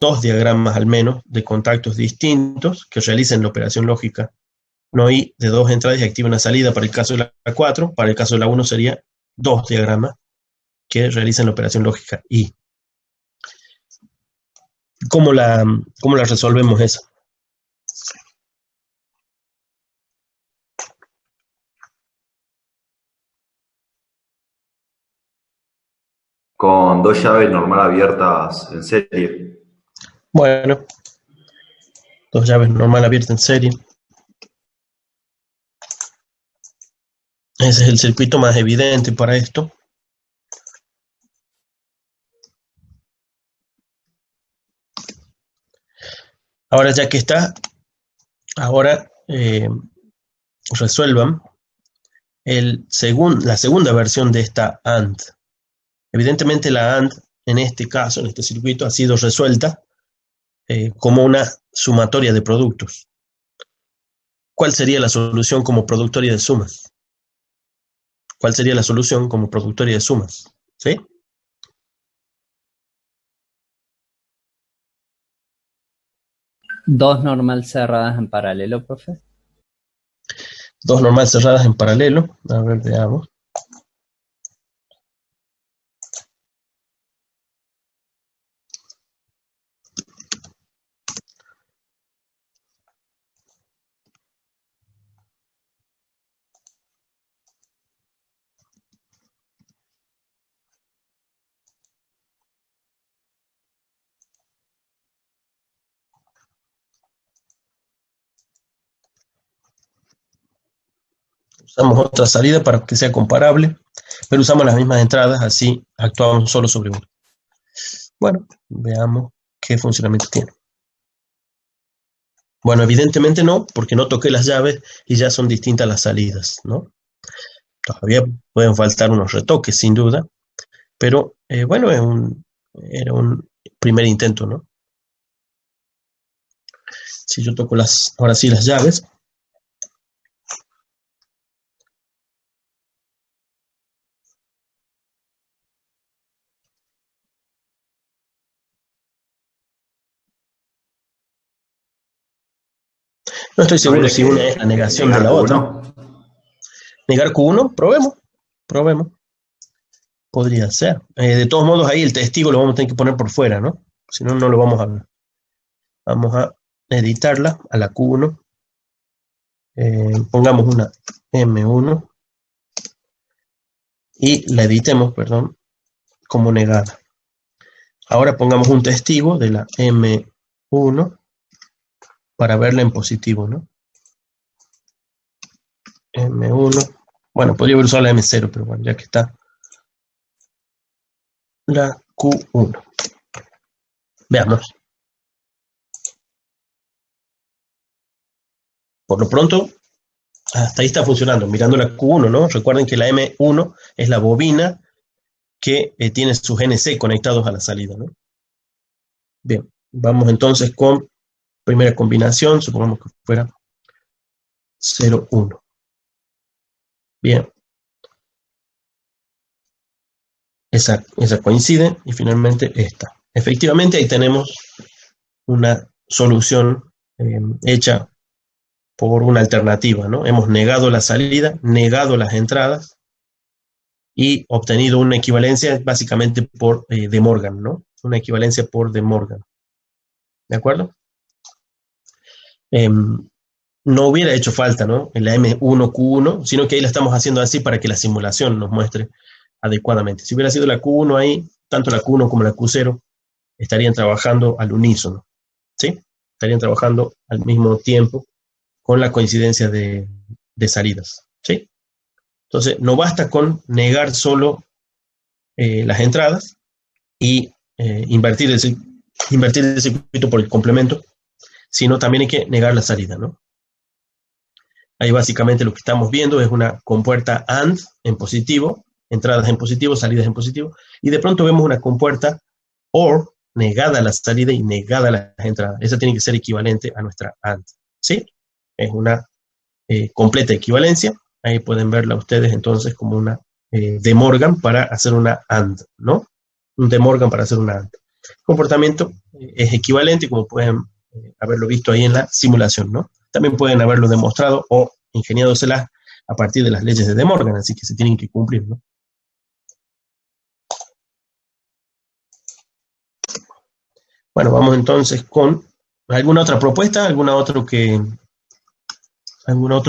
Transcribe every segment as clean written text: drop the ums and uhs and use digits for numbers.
dos diagramas al menos de contactos distintos que realicen la operación lógica no I de dos entradas y activen una salida para el caso de la 4, para el caso de la 1 sería dos diagramas que realicen la operación lógica I. ¿Cómo la resolvemos esa? Con dos llaves normal abiertas en serie. Bueno, dos llaves normal abiertas en serie. Ese es el circuito más evidente para esto. Ahora ya que está, ahora resuelvan la segunda versión de esta AND. Evidentemente la AND, en este caso, en este circuito, ha sido resuelta como una sumatoria de productos. ¿Cuál sería la solución como productoria de sumas? ¿Cuál sería la solución como productoria de sumas? ¿Sí? Dos normal cerradas en paralelo, profe. Dos normal cerradas en paralelo. A ver, veamos. Usamos otra salida para que sea comparable, pero usamos las mismas entradas, así actuamos solo sobre una. Bueno, veamos qué funcionamiento tiene. Bueno, evidentemente no, porque no toqué las llaves y ya son distintas las salidas, ¿no? Todavía pueden faltar unos retoques, sin duda, pero bueno, era un primer intento, ¿no? Si yo toco ahora sí las llaves, no estoy seguro si una es la negación de la otra. Negar Q1, probemos. Podría ser. De todos modos, ahí el testigo lo vamos a tener que poner por fuera, ¿no? Si no, no lo vamos a ver. Vamos a editarla a la Q1. Pongamos una M1. Y la editemos, perdón, como negada. Ahora pongamos un testigo de la M1 para verla en positivo, ¿no? M1. Bueno, podría haber usado la M0, pero bueno, ya que está la Q1. Veamos. Por lo pronto, hasta ahí está funcionando, mirando la Q1, ¿no? Recuerden que la M1 es la bobina que tiene sus NC conectados a la salida, ¿no? Bien, vamos entonces con primera combinación, supongamos que fuera 0, 1. Bien. Esa coincide y finalmente esta. Efectivamente ahí tenemos una solución hecha por una alternativa, ¿no? Hemos negado la salida, negado las entradas y obtenido una equivalencia básicamente por De Morgan, ¿no? Una equivalencia por De Morgan. ¿De acuerdo? No hubiera hecho falta, ¿no? En la M1Q1, sino que ahí la estamos haciendo así para que la simulación nos muestre adecuadamente. Si hubiera sido la Q1 ahí, tanto la Q1 como la Q0 estarían trabajando al unísono, ¿sí? Estarían trabajando al mismo tiempo con la coincidencia de salidas, ¿sí? Entonces, no basta con negar solo las entradas y invertir el circuito por el complemento, sino también hay que negar la salida, ¿no? Ahí básicamente lo que estamos viendo es una compuerta AND en positivo, entradas en positivo, salidas en positivo, y de pronto vemos una compuerta OR, negada la salida y negada las entradas. Esa tiene que ser equivalente a nuestra AND, ¿sí? Es una completa equivalencia. Ahí pueden verla ustedes entonces como una De Morgan para hacer una AND, ¿no? Un De Morgan para hacer una AND. comportamiento es equivalente, como pueden haberlo visto ahí en la simulación, ¿no? También pueden haberlo demostrado o ingeniádosela a partir de las leyes de De Morgan, así que se tienen que cumplir, ¿no? Bueno, vamos entonces con alguna otra propuesta, algún otro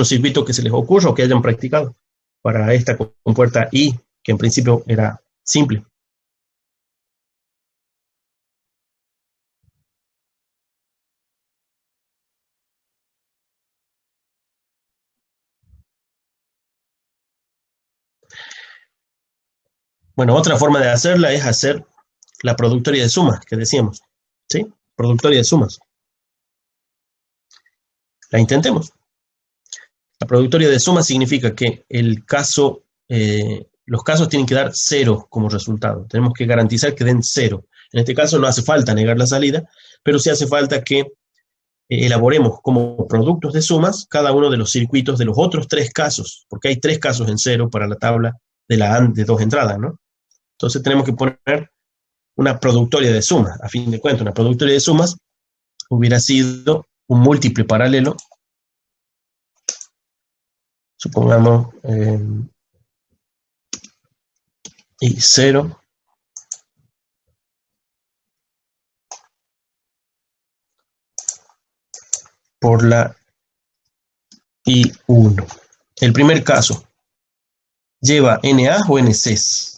circuito que se les ocurra o que hayan practicado para esta compuerta I, que en principio era simple. Bueno, otra forma de hacerla es hacer la productoria de sumas, que decíamos, ¿sí? Productoria de sumas. La intentemos. La productoria de sumas significa que los casos tienen que dar 0 como resultado. Tenemos que garantizar que den 0. En este caso no hace falta negar la salida, pero sí hace falta que elaboremos como productos de sumas cada uno de los circuitos de los otros 3 casos, porque hay 3 casos en 0 para la tabla de la AND de 2 entradas, ¿no? Entonces tenemos que poner una productoria de sumas. A fin de cuentas, una productoria de sumas hubiera sido un múltiple paralelo. Supongamos I0 por la I1. El primer caso, ¿lleva NA o NCs?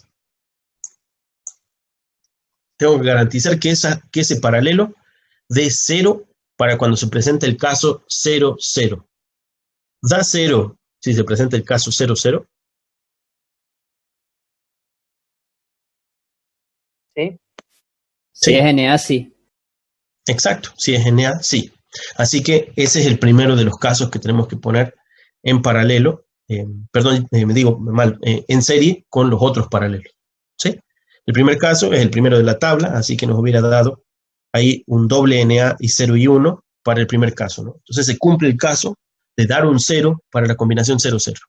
Tengo que garantizar que ese paralelo dé 0 para cuando se presente el caso 0, 0. ¿Da 0 si se presenta el caso 0, 0? ¿Sí? Si es NA, sí. Exacto, si es NA, sí. Así que ese es el primero de los casos que tenemos que poner en paralelo, en serie con los otros paralelos, ¿sí? El primer caso es el primero de la tabla, así que nos hubiera dado ahí un doble NA y 0 y 1 para el primer caso, ¿no? Entonces se cumple el caso de dar un 0 para la combinación 0, 0.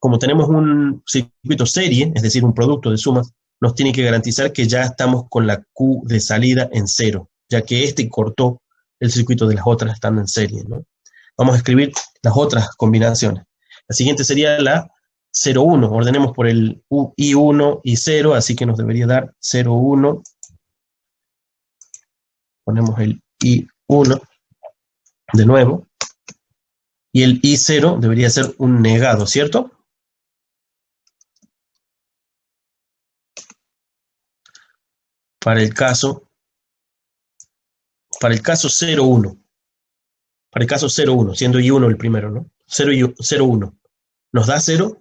Como tenemos un circuito serie, es decir, un producto de sumas, nos tiene que garantizar que ya estamos con la Q de salida en 0, ya que este cortó el circuito de las otras estando en serie, ¿no? Vamos a escribir las otras combinaciones. La siguiente sería la 0, 1. Ordenemos por el I1 y 0, así que nos debería dar 0, 1. Ponemos el I1 de nuevo. Y el I0 debería ser un negado, ¿cierto? Para el caso 0, 1. Para el caso 0, 1, siendo I1 el primero, ¿no? 0, 1. ¿Nos da 0?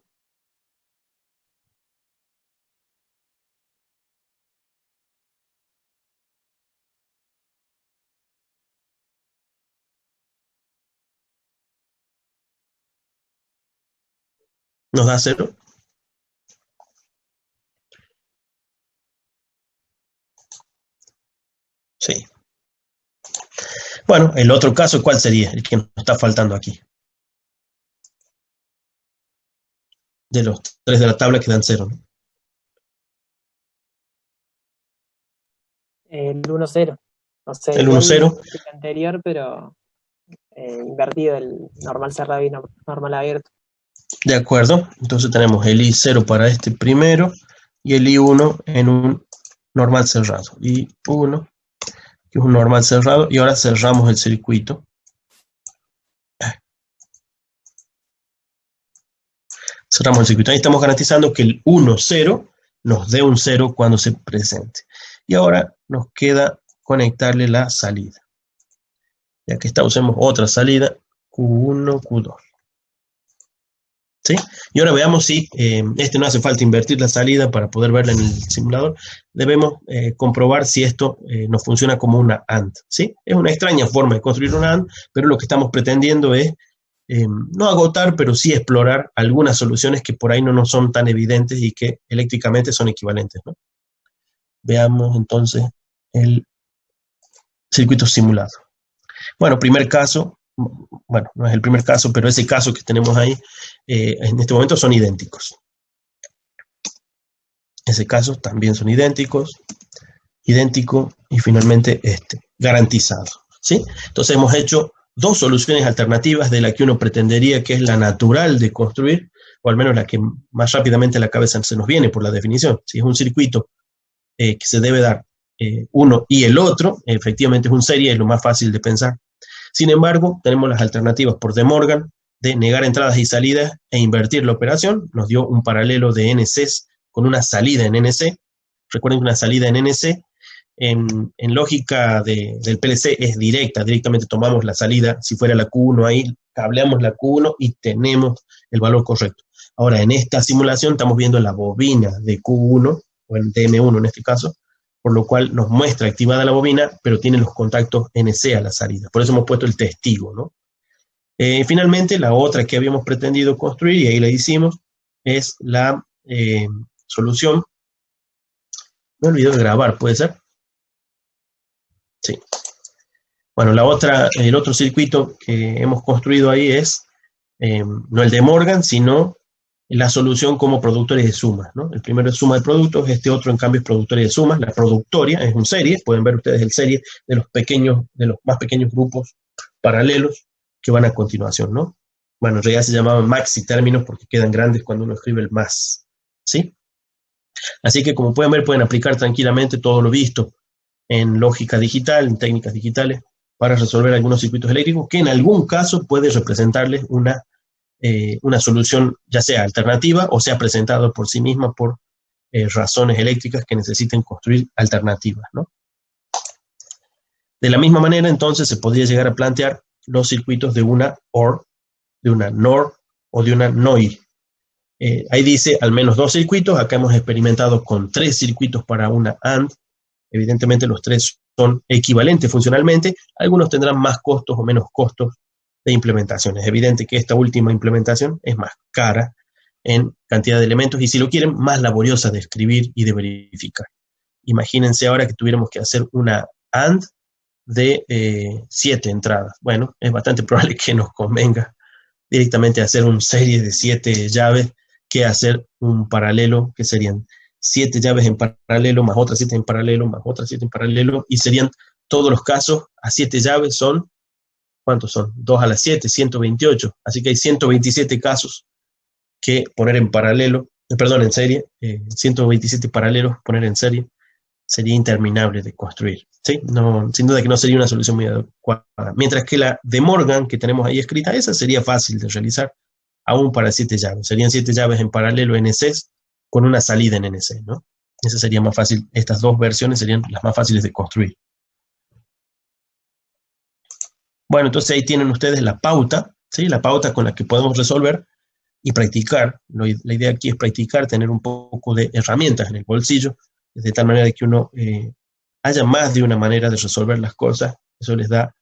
¿Nos da 0? Sí. Bueno, el otro caso, ¿cuál sería? El que nos está faltando aquí. De los 3 de la tabla que dan 0, ¿no? El 1, 0. No sé, el 1, 0. El anterior, pero invertido, el normal cerrado y normal abierto. De acuerdo, entonces tenemos el I0 para este primero y el I1 en un normal cerrado. I1, que es un normal cerrado, y ahora cerramos el circuito. Cerramos el circuito. Ahí estamos garantizando que el 1, 0 nos dé un 0 cuando se presente. Y ahora nos queda conectarle la salida. Ya que está, usemos otra salida, Q1, Q2. ¿Sí? Y ahora veamos si no hace falta invertir la salida para poder verla en el simulador. Debemos comprobar si esto nos funciona como una AND, ¿sí? Es una extraña forma de construir una AND, pero lo que estamos pretendiendo es no agotar, pero sí explorar algunas soluciones que por ahí no nos son tan evidentes y que eléctricamente son equivalentes, ¿no? Veamos entonces el circuito simulado. Bueno, primer caso. Bueno, no es el primer caso, pero ese caso que tenemos ahí, en este momento son idénticos. Ese caso también son idénticos. idéntico y finalmente este, garantizado, ¿sí? Entonces hemos hecho dos soluciones alternativas de la que uno pretendería que es la natural de construir, o al menos la que más rápidamente a la cabeza se nos viene por la definición. Si es un circuito que se debe dar uno y el otro, efectivamente es un serie, es lo más fácil de pensar. Sin embargo, tenemos las alternativas por De Morgan de negar entradas y salidas e invertir la operación. Nos dio un paralelo de NCs con una salida en NC. Recuerden que una salida en NC en lógica del PLC es directa, directamente tomamos la salida, si fuera la Q1 ahí, cableamos la Q1 y tenemos el valor correcto. Ahora, en esta simulación estamos viendo la bobina de Q1, o el DM1 en este caso, por lo cual nos muestra activada la bobina, pero tiene los contactos NC a la salida. Por eso hemos puesto el testigo, ¿no? Finalmente, la otra que habíamos pretendido construir, y ahí la hicimos, es la solución. Me olvidé de grabar, ¿puede ser? Sí. Bueno, el otro circuito que hemos construido ahí es, no el de Morgan, sino la solución como productores de sumas, ¿no? El primero es suma de productos, este otro en cambio es productores de sumas. La productoria es un serie, pueden ver ustedes el serie de los más pequeños grupos paralelos que van a continuación, ¿no? Bueno, en realidad se llamaban maxi términos porque quedan grandes cuando uno escribe el más, ¿sí? Así que como pueden ver, pueden aplicar tranquilamente todo lo visto en lógica digital, en técnicas digitales, para resolver algunos circuitos eléctricos que en algún caso puede representarles una solución ya sea alternativa o sea presentado por sí misma por razones eléctricas que necesiten construir alternativas, ¿no? De la misma manera, entonces, se podría llegar a plantear los circuitos de una OR, de una NOR o de una NOIR. Ahí dice al menos dos circuitos, acá hemos experimentado con 3 circuitos para una AND. Evidentemente los 3 son equivalentes funcionalmente, algunos tendrán más costos o menos costos de implementación. Es evidente que esta última implementación es más cara en cantidad de elementos y si lo quieren, más laboriosa de escribir y de verificar. Imagínense ahora que tuviéramos que hacer una AND de 7 entradas. Bueno, es bastante probable que nos convenga directamente hacer una serie de 7 llaves que hacer un paralelo, que serían 7 llaves en paralelo, más otras 7 en paralelo, más otras 7 en paralelo, y serían todos los casos a 7 llaves son, ¿cuántos son? 2 a la 7, 128. Así que hay 127 casos que poner en paralelo, en serie, 127 paralelos poner en serie, sería interminable de construir, ¿sí? No, sin duda que no sería una solución muy adecuada. Mientras que la de Morgan, que tenemos ahí escrita, esa sería fácil de realizar, aún para 7 llaves. Serían 7 llaves en paralelo NCs con una salida en NC, ¿no? Esa sería más fácil, estas dos versiones serían las más fáciles de construir. Bueno, entonces ahí tienen ustedes la pauta, ¿sí? La pauta con la que podemos resolver y practicar. La idea aquí es practicar, tener un poco de herramientas en el bolsillo, de tal manera que uno haya más de una manera de resolver las cosas. Eso les da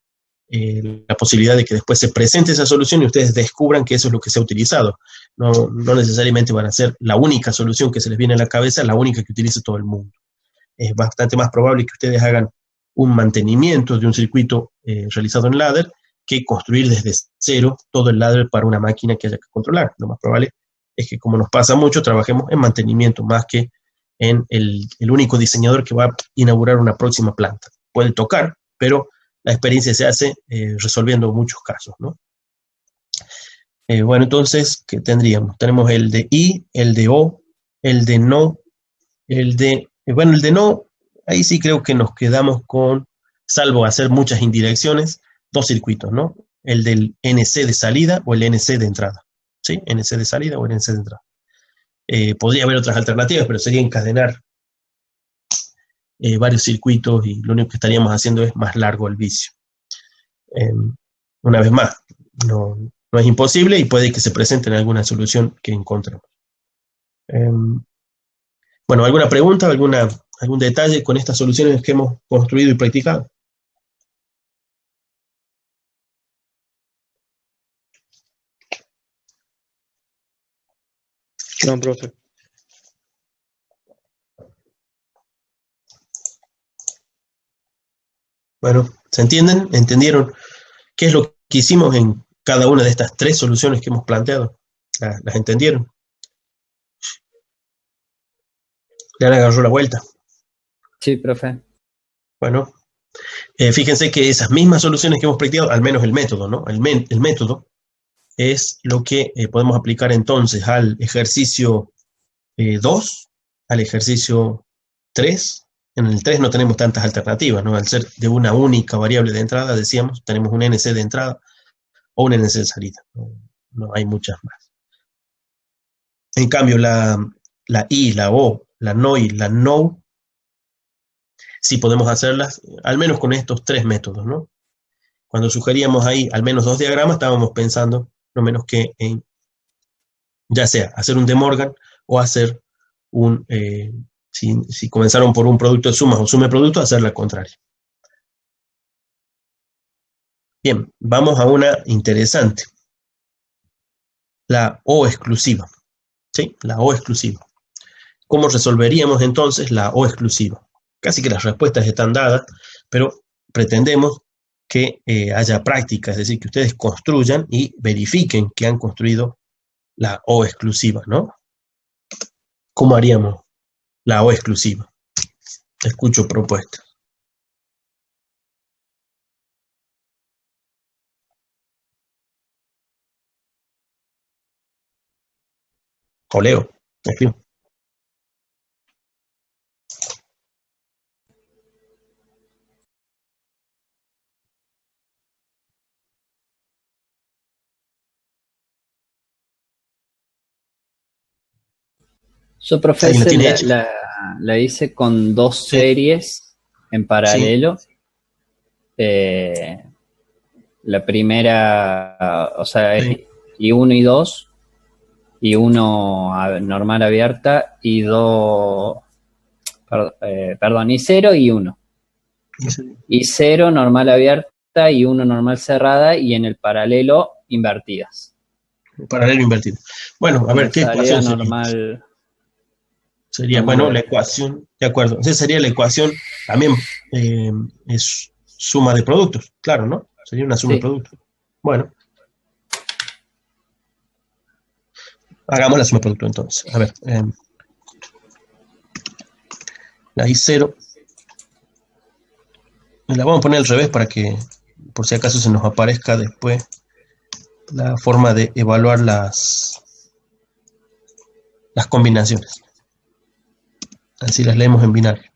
la posibilidad de que después se presente esa solución y ustedes descubran que eso es lo que se ha utilizado. No necesariamente van a ser la única solución que se les viene a la cabeza, la única que utilice todo el mundo. Es bastante más probable que ustedes hagan un mantenimiento de un circuito realizado en ladder que construir desde cero todo el ladder para una máquina que haya que controlar. Lo más probable es que, como nos pasa mucho, trabajemos en mantenimiento más que en el único diseñador que va a inaugurar una próxima planta. Puede tocar, pero la experiencia se hace resolviendo muchos casos, ¿no? Bueno, entonces, ¿qué tendríamos? Tenemos el de I, el de O, el de no, el de no, ahí sí creo que nos quedamos con, salvo hacer muchas indirecciones, 2 circuitos, ¿no? El del NC de salida o el NC de entrada, ¿sí? NC de salida o el NC de entrada. Podría haber otras alternativas, pero sería encadenar varios circuitos y lo único que estaríamos haciendo es más largo el vicio. Una vez más, no es imposible y puede que se presente en alguna solución que encontremos. Bueno, ¿alguna pregunta, algún detalle con estas soluciones que hemos construido y practicado? No, profe. Bueno, ¿se entienden? ¿Entendieron qué es lo que hicimos en cada una de estas 3 soluciones que hemos planteado? ¿Las entendieron? ¿Le han agarrado la vuelta? Sí, profe. Bueno, fíjense que esas mismas soluciones que hemos practicado, al menos el método, ¿no? El método es lo que podemos aplicar entonces al ejercicio 2, al ejercicio 3. En el 3 no tenemos tantas alternativas, ¿no? Al ser de una única variable de entrada, decíamos, tenemos un NC de entrada o un NC de salida. No hay muchas más. En cambio, la I, la O, la no y la no, sí podemos hacerlas, al menos con estos 3 métodos, ¿no? Cuando sugeríamos ahí al menos 2 diagramas, estábamos pensando no menos que en, ya sea, hacer un De Morgan o hacer un, si comenzaron por un producto de sumas o suma de productos, hacer la contraria. Bien, vamos a una interesante. La O exclusiva. ¿Sí? La O exclusiva. ¿Cómo resolveríamos entonces la O exclusiva? Casi que las respuestas están dadas, pero pretendemos que haya práctica, es decir, que ustedes construyan y verifiquen que han construido la O exclusiva, ¿no? ¿Cómo haríamos la O exclusiva? Escucho propuestas. O leo, escribo. Yo, profesor, la hice con 2 series en paralelo. Sí. La primera, o sea, es I1 y 2, y 1 normal abierta, y 2, perdón, y 0 y 1. Y 0 normal abierta y 1 normal cerrada, y en el paralelo invertidas. Paralelo invertido. Bueno, a ver, ¿qué ecuación normal? Sería, bueno, la ecuación, de acuerdo. Entonces sería la ecuación, también es suma de productos, claro, ¿no? Sería una suma de productos. Bueno. Hagamos la suma de productos entonces. A ver. La I0. La vamos a poner al revés para que, por si acaso se nos aparezca después la forma de evaluar las combinaciones. Así las leemos en binario.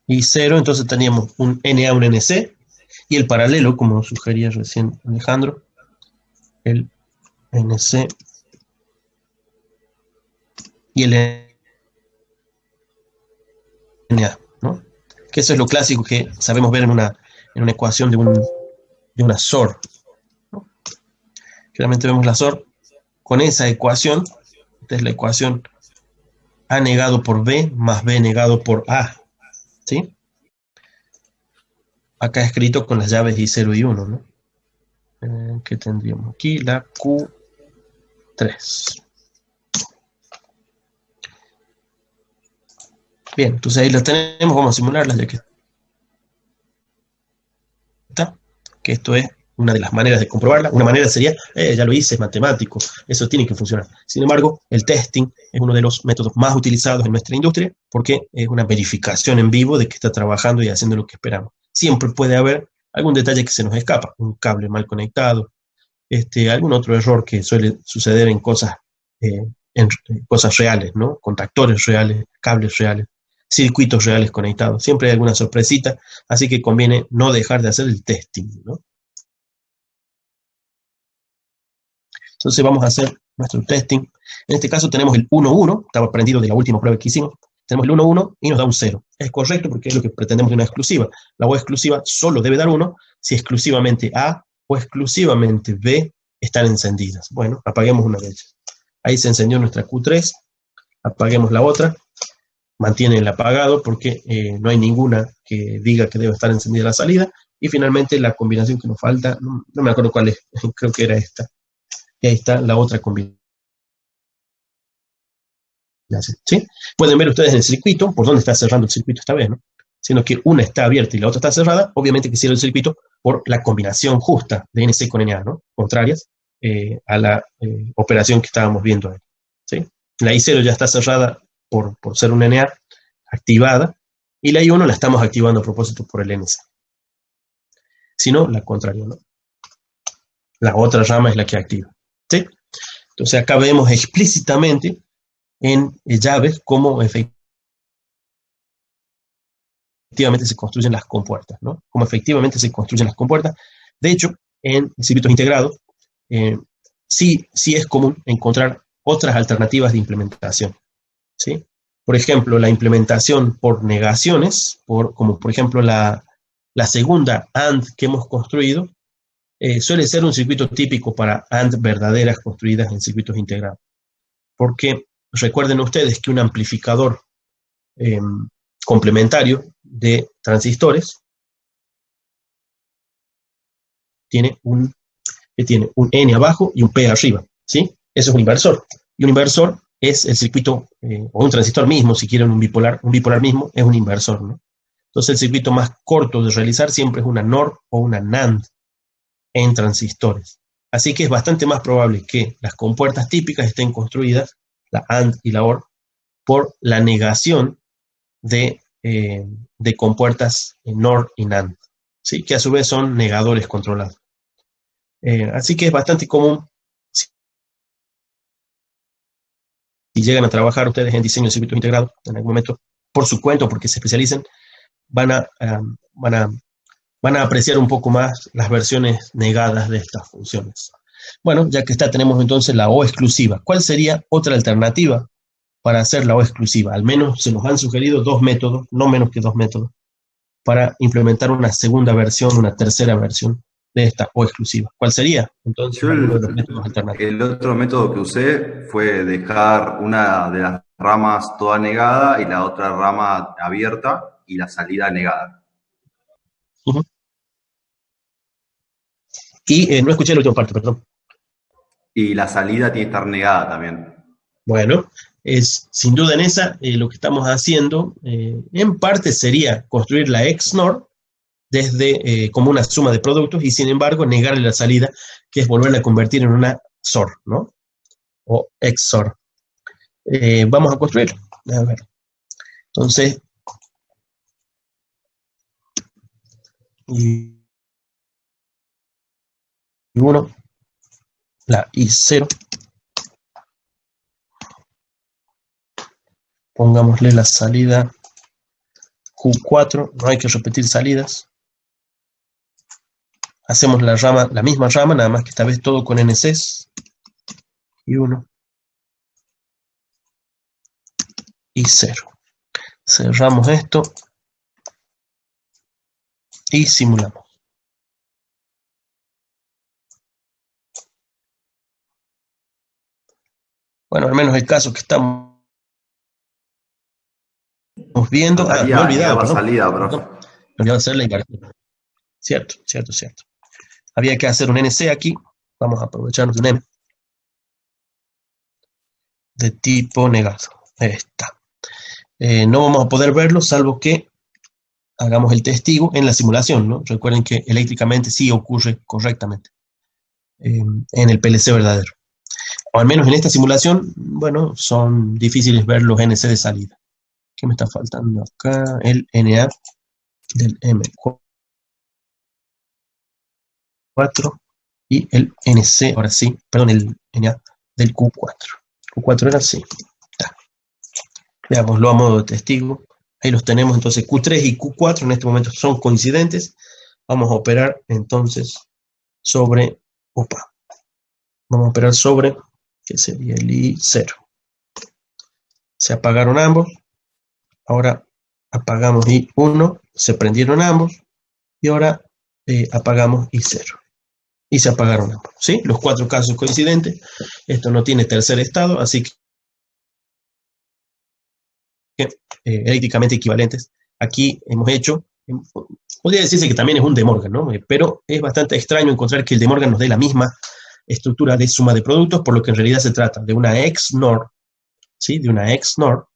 Y 0, entonces teníamos un NA, un NC, y el paralelo, como sugería recién Alejandro, el NC y el NA, ¿no? Que eso es lo clásico que sabemos ver en una ecuación de una SOR, ¿no? Generalmente vemos la SOR con esa ecuación. Esta es la ecuación A negado por B más B negado por A, ¿sí? Acá escrito con las llaves I0 y 1, ¿no? ¿Qué tendríamos aquí? La Q3. Bien, entonces ahí las tenemos, vamos a simularlas ya que está, que esto es una de las maneras de comprobarla. Una manera sería, ya lo hice, es matemático, eso tiene que funcionar. Sin embargo, el testing es uno de los métodos más utilizados en nuestra industria porque es una verificación en vivo de que está trabajando y haciendo lo que esperamos. Siempre puede haber algún detalle que se nos escapa, un cable mal conectado, algún otro error que suele suceder en cosas reales, ¿no? Contactores reales, cables reales, circuitos reales conectados. Siempre hay alguna sorpresita, así que conviene no dejar de hacer el testing, ¿no? Entonces vamos a hacer nuestro testing. En este caso tenemos el 1,1, estaba aprendido de la última prueba que hicimos. Tenemos el 1,1 y nos da un 0. Es correcto porque es lo que pretendemos de una exclusiva. La O exclusiva solo debe dar 1 si exclusivamente A o exclusivamente B están encendidas. Bueno, apaguemos una de ellas. Ahí se encendió nuestra Q3. Apaguemos la otra. Mantiene el apagado porque no hay ninguna que diga que debe estar encendida la salida. Y finalmente la combinación que nos falta, no me acuerdo cuál es, creo que era esta. Y ahí está la otra combinación. ¿Sí? Pueden ver ustedes en el circuito por dónde está cerrando el circuito esta vez, ¿no? Siendo que una está abierta y la otra está cerrada, obviamente que cierra el circuito por la combinación justa de NC con NA, ¿no? Contrarias a la operación que estábamos viendo ahí, ¿sí? La I0 ya está cerrada por ser una NA activada, Y la I1 la estamos activando a propósito por el NC. Si no, la contraria, ¿no? La otra rama es la que activa, ¿sí? Entonces acá vemos explícitamente en llaves cómo efectivamente se construyen las compuertas, ¿no? Cómo efectivamente se construyen las compuertas. De hecho, en circuitos integrados, sí es común encontrar otras alternativas de implementación, ¿sí? Por ejemplo, la implementación por negaciones, como por ejemplo la segunda AND que hemos construido, suele ser un circuito típico para AND verdaderas construidas en circuitos integrados. Porque recuerden ustedes que un amplificador complementario de transistores tiene un N abajo y un P arriba, ¿sí? Eso es un inversor. Y un inversor es el circuito, o un transistor mismo, si quieren un bipolar mismo, es un inversor, ¿no? Entonces el circuito más corto de realizar siempre es una NOR o una NAND en transistores. Así que es bastante más probable que las compuertas típicas estén construidas, la AND y la OR, por la negación de compuertas NOR y NAND, ¿sí? Que a su vez son negadores controlados. Así que es bastante común, si llegan a trabajar ustedes en diseño de circuitos integrados, en algún momento, por su cuenta o porque se especialicen, van a apreciar un poco más las versiones negadas de estas funciones. Bueno, ya que tenemos entonces la O exclusiva. ¿Cuál sería otra alternativa para hacer la O exclusiva? Al menos se nos han sugerido 2 métodos, no menos que 2 métodos, para implementar una segunda versión, una tercera versión de esta O exclusiva. ¿Cuál sería entonces alguno de los métodos alternativos? El otro método que usé fue dejar una de las ramas toda negada y la otra rama abierta y la salida negada. Y no escuché la última parte, perdón. Y la salida tiene que estar negada también. Bueno, sin duda en esa, lo que estamos haciendo, en parte sería construir la XNOR desde como una suma de productos y sin embargo negarle la salida, que es volverla a convertir en una XOR, ¿no? O XOR. Vamos a construirlo. A ver. Entonces, y 1, la I0. Pongámosle la salida Q4, no hay que repetir salidas. Hacemos la misma rama, nada más que esta vez todo con NCs. Y 1. Y 0. Cerramos esto. Y simulamos. Bueno, al menos el caso que estamos viendo. Me he olvidado, perdón. Salida, me he olvidado hacer la inversión. Cierto. Había que hacer un NC aquí. Vamos a aprovecharnos de un M. De tipo negado. Ahí está. No vamos a poder verlo, salvo que hagamos el testigo en la simulación, ¿no? Recuerden que eléctricamente sí ocurre correctamente en el PLC verdadero. O al menos en esta simulación, bueno, son difíciles ver los NC de salida. ¿Qué me está faltando acá? El NA del M4 y el NC, ahora sí, perdón, el NA del Q4. Q4 era así. Veámoslo a modo de testigo. Ahí los tenemos, entonces Q3 y Q4 en este momento son coincidentes. Vamos a operar entonces sobre, vamos a operar sobre, que sería el I0. Se apagaron ambos. Ahora apagamos I1, se prendieron ambos. Y ahora apagamos I0. Y se apagaron ambos, ¿sí? Los 4 casos coincidentes. Esto no tiene tercer estado, así que eléctricamente equivalentes. Aquí hemos hecho, podría decirse que también es un De Morgan, ¿no? Pero es bastante extraño encontrar que el De Morgan nos dé la misma estructura de suma de productos, por lo que en realidad se trata de una XNOR, ¿sí? De una XNOR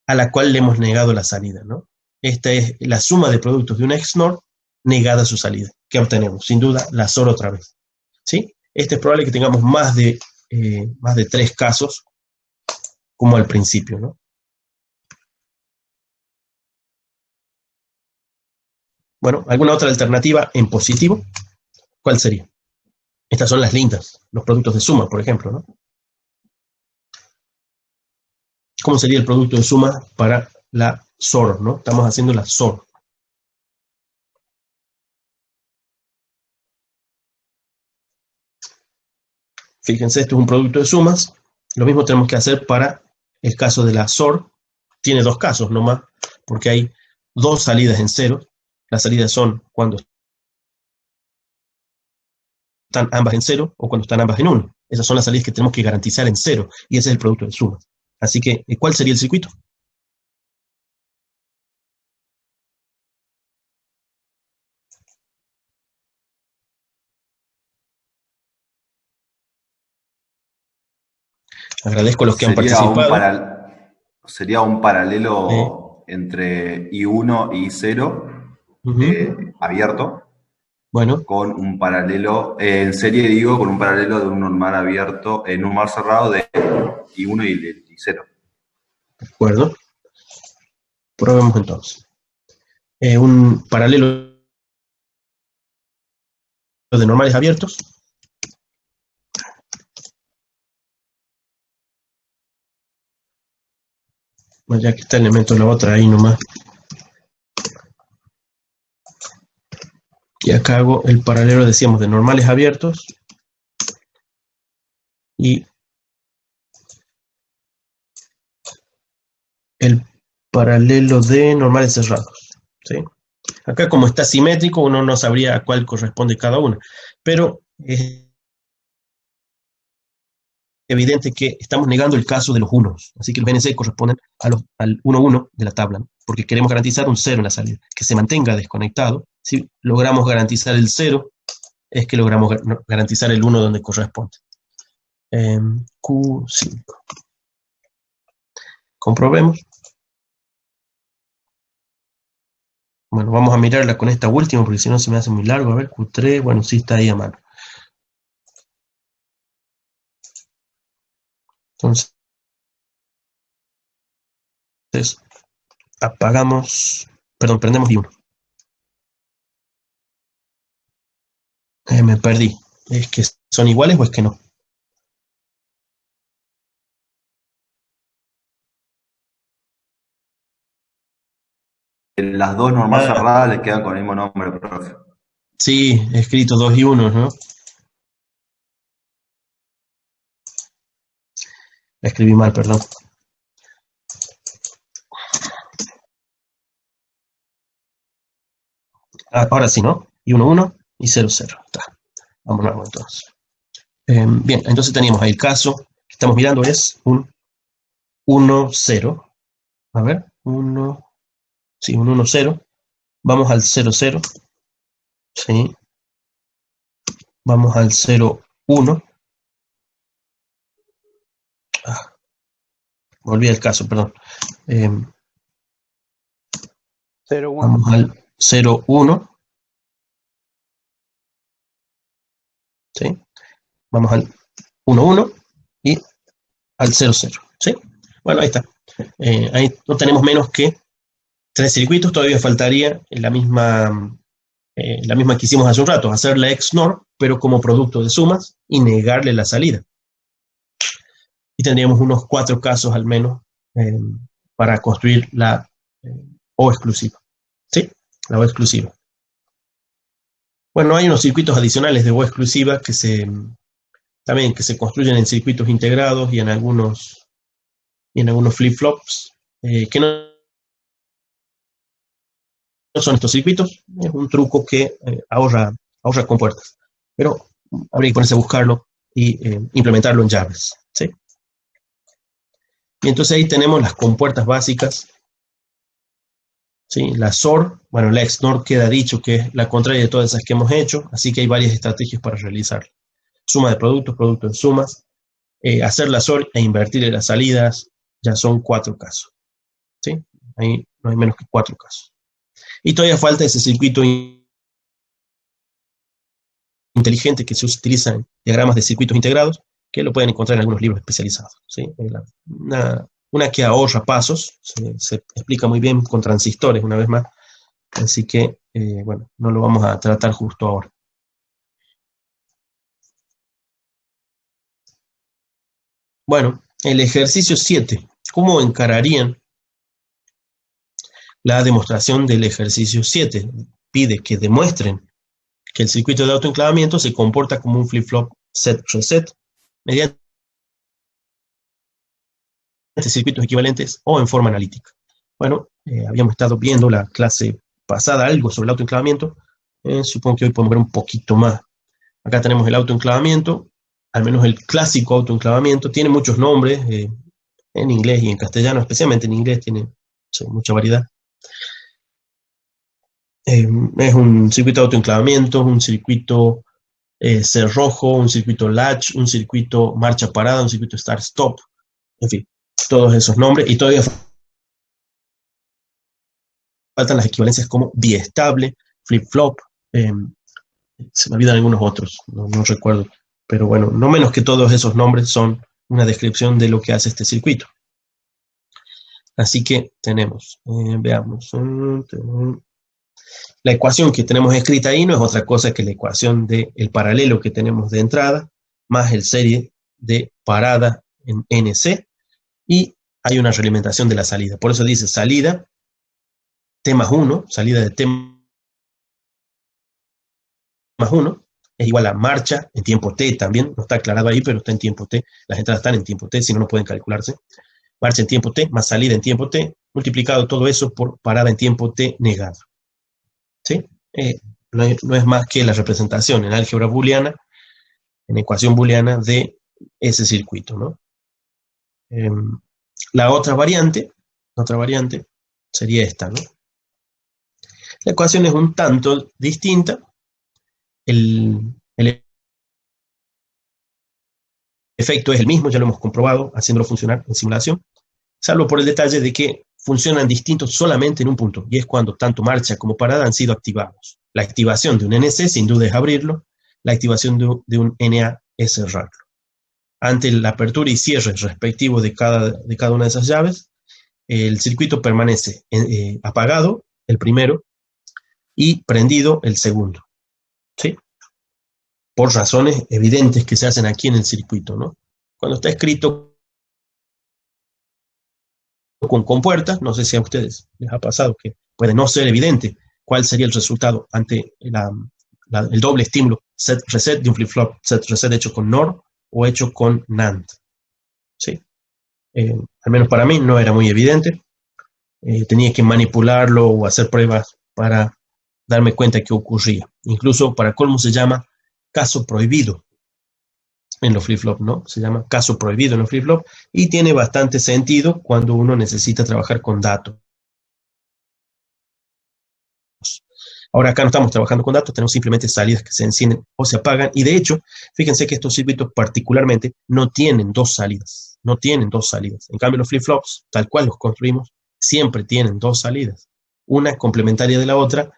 a la cual le hemos negado la salida, ¿no? Esta es la suma de productos de una XNOR negada su salida. ¿Qué obtenemos? Sin duda, la XOR otra vez, ¿sí? Es probable que tengamos más de 3 casos, como al principio, ¿no? Bueno, ¿alguna otra alternativa en positivo? ¿Cuál sería? Estas son las lindas, los productos de suma, por ejemplo, ¿no? ¿Cómo sería el producto de suma para la SOR, ¿no? Estamos haciendo la SOR. Fíjense, esto es un producto de sumas. Lo mismo tenemos que hacer para el caso de la SOR. Tiene dos casos nomás, porque hay dos salidas en cero. Las salidas son cuando están ambas en cero o cuando están ambas en uno. Esas son las salidas que tenemos que garantizar en cero, y ese es el producto de suma. Así que, ¿cuál sería el circuito? Agradezco a los que han participado. Sería un paralelo entre I1 y I0 abierto. Bueno. Con un paralelo, en serie digo, con un paralelo de un normal abierto, en un normal cerrado de I1 y 0. De acuerdo. Probemos entonces. Un paralelo de normales abiertos. Bueno, ya que está el elemento de la otra ahí nomás. Y acá hago el paralelo, decíamos, de normales abiertos y el paralelo de normales cerrados, ¿sí? Acá, como está simétrico, uno no sabría a cuál corresponde cada una, pero es evidente que estamos negando el caso de los unos, así que los BNC corresponden al 1,1 de la tabla, ¿no? Porque queremos garantizar un 0 en la salida, que se mantenga desconectado. Si logramos garantizar el 0, es que logramos garantizar el 1 donde corresponde. Q5. Comprobemos. Bueno, vamos a mirarla con esta última, porque si no se me hace muy largo. A ver, Q3, bueno, sí está ahí a mano. Entonces, apagamos, perdón, prendemos I1. Me perdí. ¿Es que son iguales o es que no? Las dos normal cerradas les quedan con el mismo nombre, profe. Sí, he escrito 2 y 1, ¿no? La escribí mal, perdón. Ahora sí, ¿no? Y 1, 1 y 0, 0. Está. Vamos a ver entonces. Bien, entonces teníamos ahí el caso que estamos mirando es un 1, 0. A ver, 1, sí, un 1, 0. Vamos al 0, 0. Sí. Vamos al 0, 1. Volví al caso, perdón. 0, 1. Vamos al 0, 1. ¿Sí? Vamos al 1, 1 y al 0, 0. ¿Sí? Bueno, ahí está. Ahí no tenemos menos que 3 circuitos. Todavía faltaría la misma que hicimos hace un rato, hacer la XNOR, pero como producto de sumas y negarle la salida. Y tendríamos unos 4 casos al menos para construir la O exclusiva. ¿Sí? La O exclusiva. Bueno, hay unos circuitos adicionales de O exclusiva que se construyen en circuitos integrados y en algunos flip-flops que no son estos circuitos. Es un truco que ahorra compuertas, pero habría que ponerse a buscarlo y implementarlo en llaves, ¿sí? Y entonces ahí tenemos las compuertas básicas, ¿sí? La SOR, bueno, la XNOR queda dicho que es la contraria de todas esas que hemos hecho, así que hay varias estrategias para realizarla. Suma de productos, productos de sumas, hacer la SOR e invertirle las salidas, ya son 4 casos, ¿sí? Ahí no hay menos que 4 casos. Y todavía falta ese circuito inteligente que se utiliza en diagramas de circuitos integrados, que lo pueden encontrar en algunos libros especializados, ¿sí? Una que ahorra pasos, se explica muy bien con transistores, una vez más, Así que, bueno, no lo vamos a tratar justo ahora. Bueno, el ejercicio 7. ¿Cómo encararían la demostración del ejercicio 7? Pide que demuestren que el circuito de autoenclavamiento se comporta como un flip-flop set-reset mediante circuitos equivalentes o en forma analítica. Bueno, habíamos estado viendo la clase pasada algo sobre el autoenclavamiento. Supongo que hoy podemos ver un poquito más. Acá tenemos el autoenclavamiento, al menos el clásico autoenclavamiento. Tiene muchos nombres en inglés y en castellano, especialmente en inglés tiene mucha variedad. Es un circuito de autoenclavamiento, un circuito cerrojo, un circuito latch, un circuito marcha parada, un circuito start-stop, en fin, todos esos nombres, y todavía faltan las equivalencias como biestable, flip-flop, se me olvidan algunos otros, no recuerdo, pero bueno, no menos que todos esos nombres son una descripción de lo que hace este circuito. Así que tenemos, veamos, la ecuación que tenemos escrita ahí no es otra cosa que la ecuación del paralelo que tenemos de entrada, más el serie de parada en NC, y hay una realimentación de la salida. Por eso dice salida, T más 1, salida de T más 1, es igual a marcha en tiempo T también, no está aclarado ahí, pero está en tiempo T, las entradas están en tiempo T, si no, no pueden calcularse. Marcha en tiempo T más salida en tiempo T, multiplicado todo eso por parada en tiempo T negado. ¿Sí? No es más que la representación en álgebra booleana, en ecuación booleana de ese circuito, ¿no? La otra variante sería esta, ¿no? La ecuación es un tanto distinta. El efecto es el mismo, ya lo hemos comprobado haciéndolo funcionar en simulación, salvo por el detalle de que funcionan distintos solamente en un punto, y es cuando tanto marcha como parada han sido activados. La activación de un NC sin duda es abrirlo, la activación de un NA es cerrarlo. Ante la apertura y cierre respectivo de cada una de esas llaves, el circuito permanece apagado, el primero, y prendido, el segundo. ¿Sí? Por razones evidentes que se hacen aquí en el circuito, ¿no? Cuando está escrito con compuertas, no sé si a ustedes les ha pasado que puede no ser evidente cuál sería el resultado ante el doble estímulo set-reset de un flip-flop set-reset hecho con NOR o hecho con NAND. ¿Sí? Al menos para mí no era muy evidente. Tenía que manipularlo o hacer pruebas para darme cuenta que ocurría. Incluso para colmo se llama caso prohibido en los flip-flop, ¿no? Se llama caso prohibido en los flip-flop y tiene bastante sentido cuando uno necesita trabajar con datos. Ahora acá no estamos trabajando con datos, tenemos simplemente salidas que se encienden o se apagan y de hecho, fíjense que estos circuitos particularmente no tienen dos salidas, no tienen dos salidas. En cambio los flip-flops, tal cual los construimos, siempre tienen dos salidas, una complementaria de la otra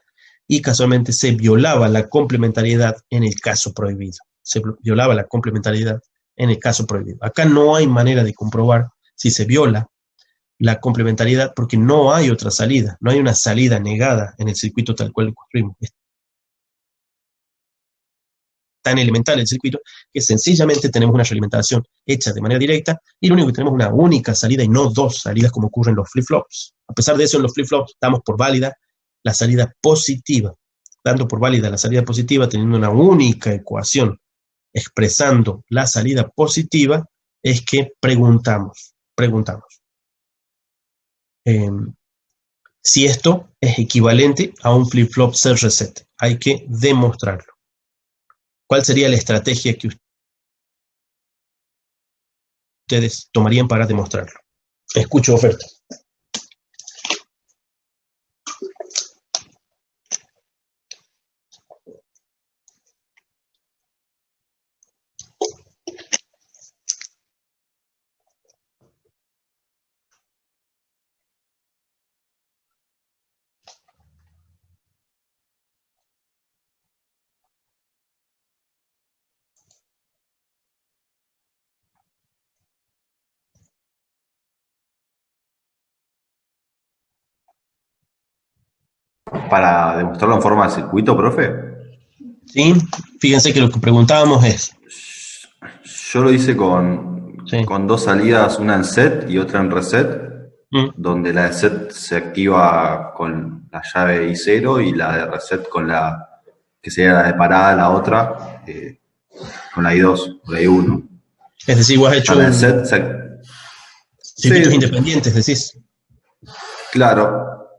y casualmente se violaba la complementariedad en el caso prohibido. Se violaba la complementariedad en el caso prohibido. Acá no hay manera de comprobar si se viola la complementariedad porque no hay otra salida, no hay una salida negada en el circuito tal cual lo construimos. Es tan elemental el circuito que sencillamente tenemos una realimentación hecha de manera directa y lo único que tenemos es una única salida y no dos salidas como ocurre en los flip-flops. A pesar de eso, en los flip-flops damos por válida la salida positiva, dando por válida la salida positiva teniendo una única ecuación expresando la salida positiva, es que preguntamos. Si esto es equivalente a un flip-flop set-reset. Hay que demostrarlo. ¿Cuál sería la estrategia que ustedes tomarían para demostrarlo? Escucho oferta. para demostrarlo en forma de circuito, profe. ¿Sí? Fíjense que lo que preguntábamos es, Yo lo hice con, sí, con dos salidas, una en set y otra en reset, mm, donde la de set se activa con la llave I0 y la de reset con la, que sería la de parada, la otra, con la I2, o la I1. es decir, vos has O sea, hecho la de set circuitos sí, independientes, decís. claro,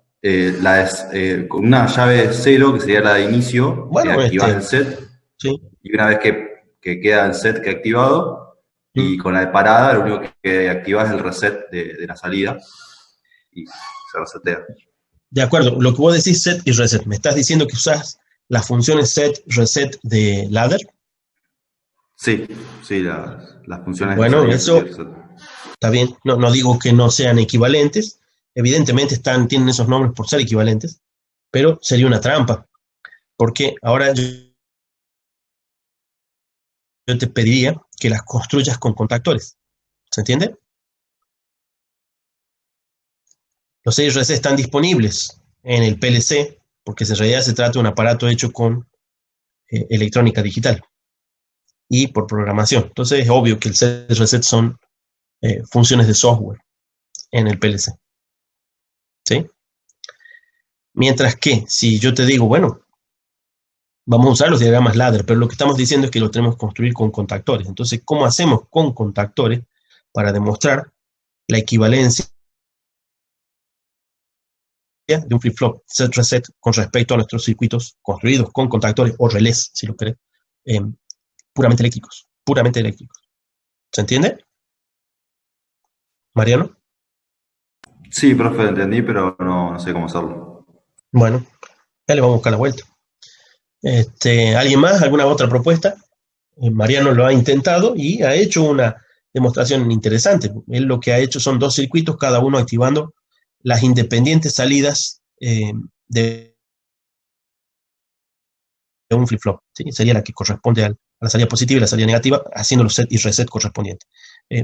con una llave 0, que sería la de inicio, Bueno, activas el set, sí, y una vez que queda el set que activado, mm, y con la de parada, lo único que activas es el reset de la salida, y se resetea. de acuerdo. Lo que vos decís set y reset, ¿me estás diciendo que usás las funciones set, reset de ladder? Sí, sí, las funciones de Bueno, salida set y eso reset. está bien. No, no digo que no sean equivalentes. Evidentemente tienen esos nombres por ser equivalentes, pero sería una trampa, porque ahora yo te pediría que las construyas con contactores. ¿Se entiende? Los seis RC están disponibles en el PLC, porque en realidad se trata de un aparato hecho con electrónica digital y por programación. Entonces es obvio que el set reset son funciones de software en el PLC. ¿Sí? Mientras que si yo te digo, bueno, vamos a usar los diagramas ladder, pero lo que estamos diciendo es que lo tenemos que construir con contactores. Entonces, ¿cómo hacemos con contactores para demostrar la equivalencia de un flip-flop set reset con respecto a nuestros circuitos construidos con contactores o relés, si lo querés, eh, puramente eléctricos, puramente eléctricos? ¿Se entiende, Mariano? Sí, profe, entendí, pero no sé cómo hacerlo. Bueno, ya le vamos a buscar la vuelta. ¿Alguien más? ¿Alguna otra propuesta? Mariano lo ha intentado y ha hecho una demostración interesante. Él lo que ha hecho son dos circuitos, cada uno activando las independientes salidas de un flip-flop. ¿Sí? Sería la que corresponde a la salida positiva y la salida negativa, haciendo los set y reset correspondientes.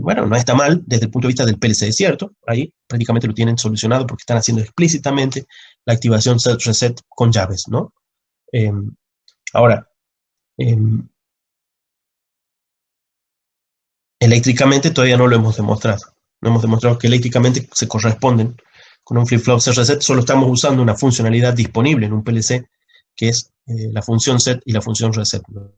Bueno, no está mal desde el punto de vista del PLC, es cierto. Ahí prácticamente lo tienen solucionado porque están haciendo explícitamente la activación set-reset con llaves, ¿no? Eh, ahora, eh, eléctricamente todavía no lo hemos demostrado. No hemos demostrado que eléctricamente se corresponden con un flip-flop set reset. Solo estamos usando una funcionalidad disponible en un PLC, que es la función set y la función reset, ¿no?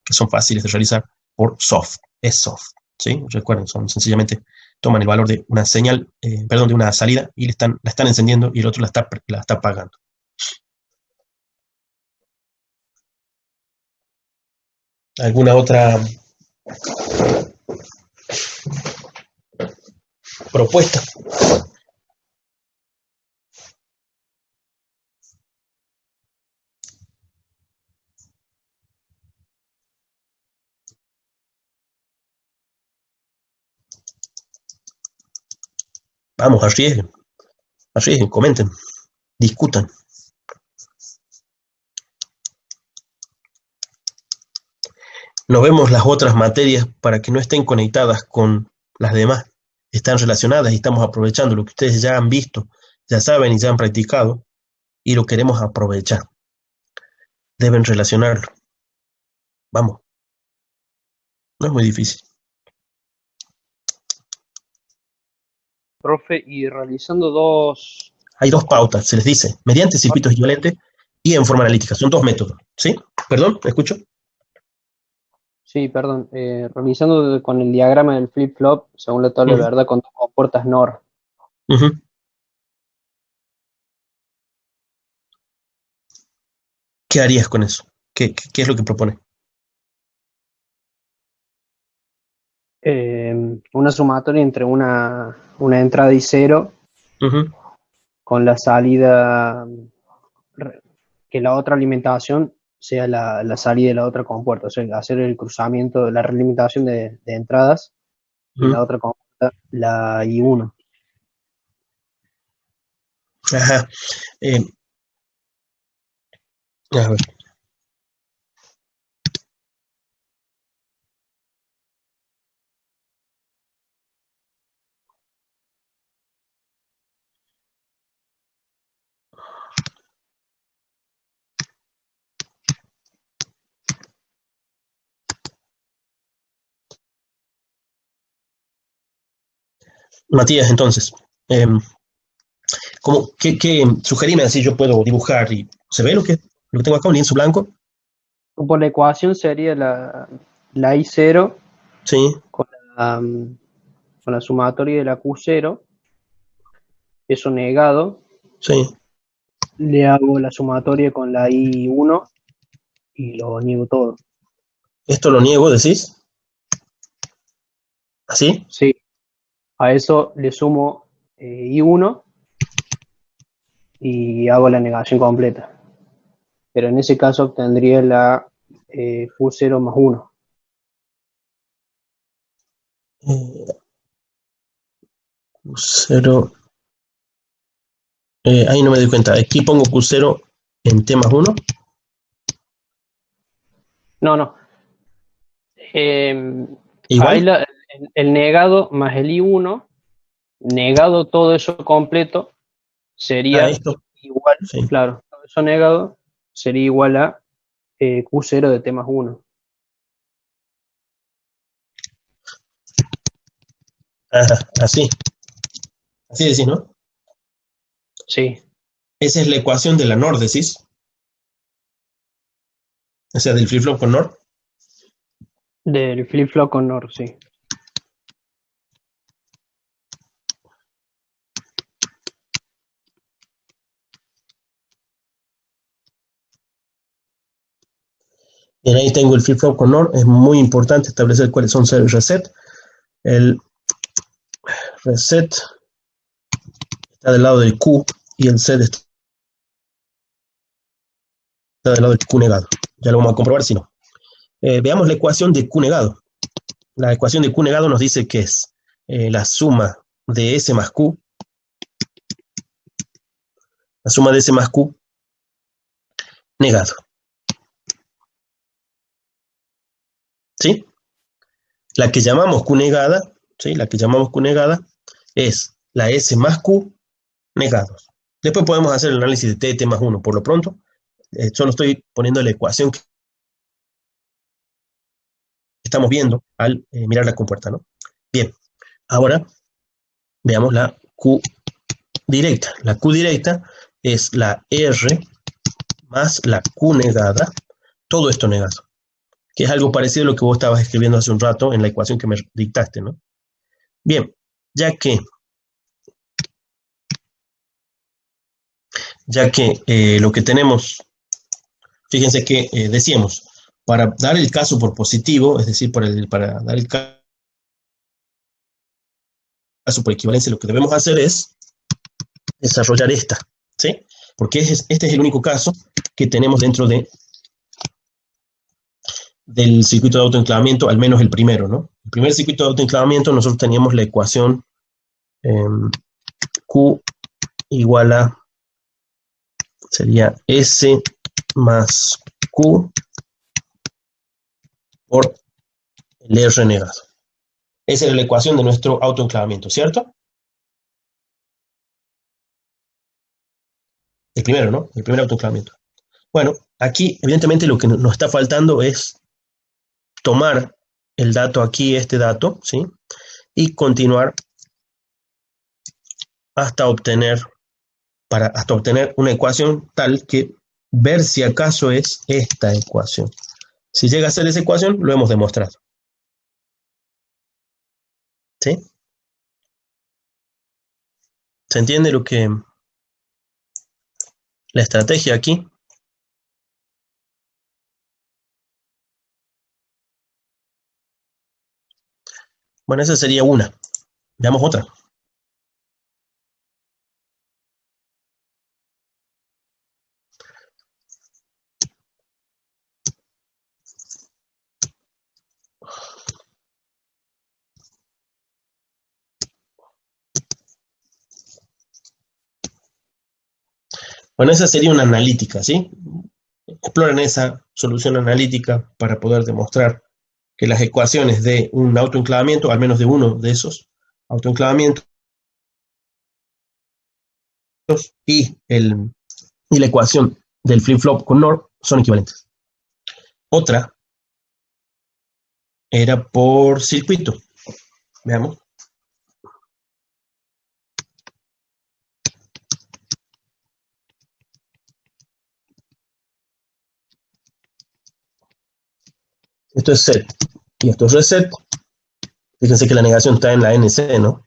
Que son fáciles de realizar por soft. Es soft. ¿Sí? Recuerden, son sencillamente toman el valor de una señal, perdón, de una salida y la están encendiendo y el otro la está apagando. ¿Alguna otra propuesta? Vamos, arriesguen, comenten, discutan. Nos vemos las otras materias para que no estén conectadas con las demás. Están relacionadas y estamos aprovechando lo que ustedes ya han visto, ya saben y ya han practicado y lo queremos aprovechar. Deben relacionarlo. Vamos, no es muy difícil. Profe, y realizando dos, Hay dos dos pautas, se les dice, mediante circuitos equivalentes y en forma analítica. Son dos métodos. ¿Sí? Perdón, ¿me escucho? sí, perdón, realizando con el diagrama del flip-flop, según la tabla de Uh-huh, verdad, con dos compuertas NOR. uh-huh. ¿Qué harías con eso? ¿Qué es lo que propone? Una sumatoria entre una entrada y cero Uh-huh. con la salida, que la otra alimentación sea la salida de la otra compuerta, o sea, hacer el cruzamiento, la realimentación de entradas y Uh-huh. la otra compuerta, la I1. Ajá. Eh, a ver. Matías, entonces, sugerime así yo puedo dibujar y ¿se ve lo que tengo acá, un lienzo blanco? Por la ecuación sería la I0 Sí, con la sumatoria de la Q0, eso negado, sí. le hago la sumatoria con la I1 y lo niego todo. Esto lo niego, decís. ¿Así? Sí, a eso le sumo I1 y hago la negación completa. Pero en ese caso obtendría la Q0 más 1. Q0. Ahí no me doy cuenta. Aquí pongo Q0 en T más 1. No. Ahí Igual. el negado más el I1, negado todo eso completo, sería Esto. igual, Sí. claro, todo eso negado sería igual a Q0 de T más 1. Ajá, así. Así decís, ¿no? Sí, Esa es la ecuación de la NOR, decís. O sea, del flip-flop con NOR. del flip-flop con NOR, sí. Bien, ahí tengo el flip-flop con NOR. Es muy importante establecer cuáles son el reset. El reset está del lado del Q y el set está del lado del Q negado. Ya lo vamos a comprobar si no. Veamos la ecuación de Q negado. La ecuación de Q negado nos dice que es la suma de S más Q, la suma de S más Q negado. ¿Sí? La que llamamos Q negada, ¿sí? La que llamamos Q negada es la S más Q negados. Después podemos hacer el análisis de T más 1. Por lo pronto, solo estoy poniendo la ecuación que estamos viendo al mirar la compuerta, ¿no? Bien, ahora veamos la Q directa. La Q directa es la R más la Q negada, todo esto negado, que es algo parecido a lo que vos estabas escribiendo hace un rato en la ecuación que me dictaste, ¿no? Bien, ya que lo que tenemos, fíjense que decíamos, para dar el caso por positivo, es decir, para dar el caso por equivalencia, lo que debemos hacer es desarrollar esta, ¿sí? Porque este es el único caso que tenemos dentro del circuito de autoenclavamiento, al menos el primero, ¿no? El primer circuito de autoenclavamiento nosotros teníamos la ecuación Q igual a, sería S más Q por el R negado. Esa era la ecuación de nuestro autoenclavamiento, ¿cierto? El primero, ¿no? El primer autoenclavamiento. Bueno, aquí evidentemente lo que nos está faltando es tomar el dato aquí, este dato, ¿sí? Y continuar hasta obtener una ecuación tal que ver si acaso es esta ecuación. Si llega a ser esa ecuación, lo hemos demostrado. ¿Sí? ¿Se entiende la estrategia aquí? Bueno, esa sería una. Veamos otra. Bueno, esa sería una analítica, ¿sí? Exploren esa solución analítica para poder demostrar que las ecuaciones de un autoenclavamiento, al menos de uno de esos autoenclavamientos, y la ecuación del flip-flop con NOR son equivalentes. Otra era por circuito. Veamos. Esto es set y esto es reset. Fíjense que la negación está en la NC, ¿no?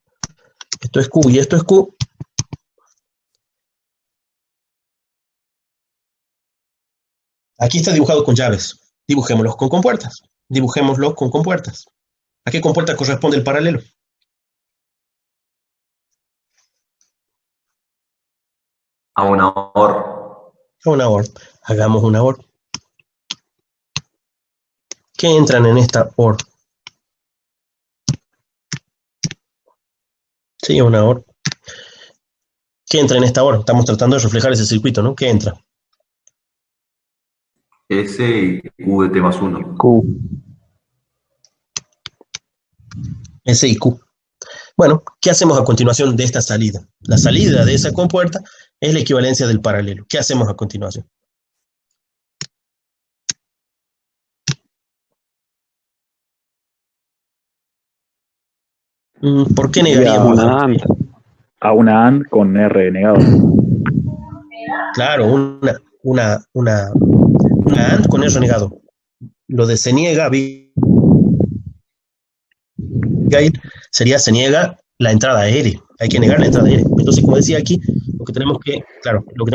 Esto es Q y esto es Q. Aquí está dibujado con llaves. Dibujémoslos con compuertas. Dibujémoslos con compuertas. ¿A qué compuerta corresponde el paralelo? A una OR. A una OR. Hagamos una OR. ¿Qué entran en esta OR? Sí, una OR. ¿Qué entra en esta OR? Estamos tratando de reflejar ese circuito, ¿no? ¿Qué entra? S y Q de T más 1. Q. S y Q. Bueno, ¿qué hacemos a continuación de esta salida? La salida de esa compuerta es la equivalencia del paralelo. ¿Qué hacemos a continuación? ¿Por qué negaríamos? Una AND. A una AND con R negado. Claro, una AND con R negado. Lo de se niega, Abigail, sería se niega la entrada R. Hay que negar la entrada R. Entonces, como decía aquí, lo que tenemos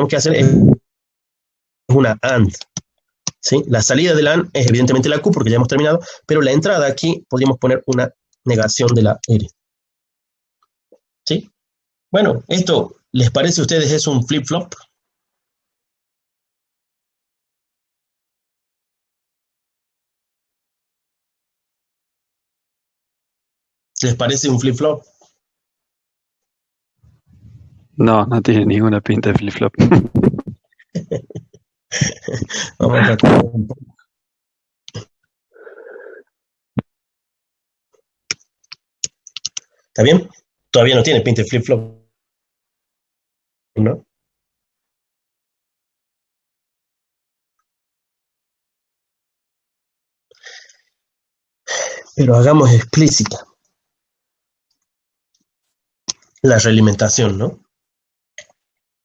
que hacer es una AND. ¿Sí? La salida de la AND es evidentemente la Q porque ya hemos terminado, pero la entrada aquí podríamos poner una negación de la R. ¿Sí? Bueno, ¿esto les parece a ustedes es un flip-flop? ¿Les parece un flip-flop? No, no tiene ninguna pinta de flip-flop. Vamos a tratar un poco. ¿Está bien? Todavía no tiene pinta de flip-flop, ¿no? Pero hagamos explícita la realimentación, ¿no?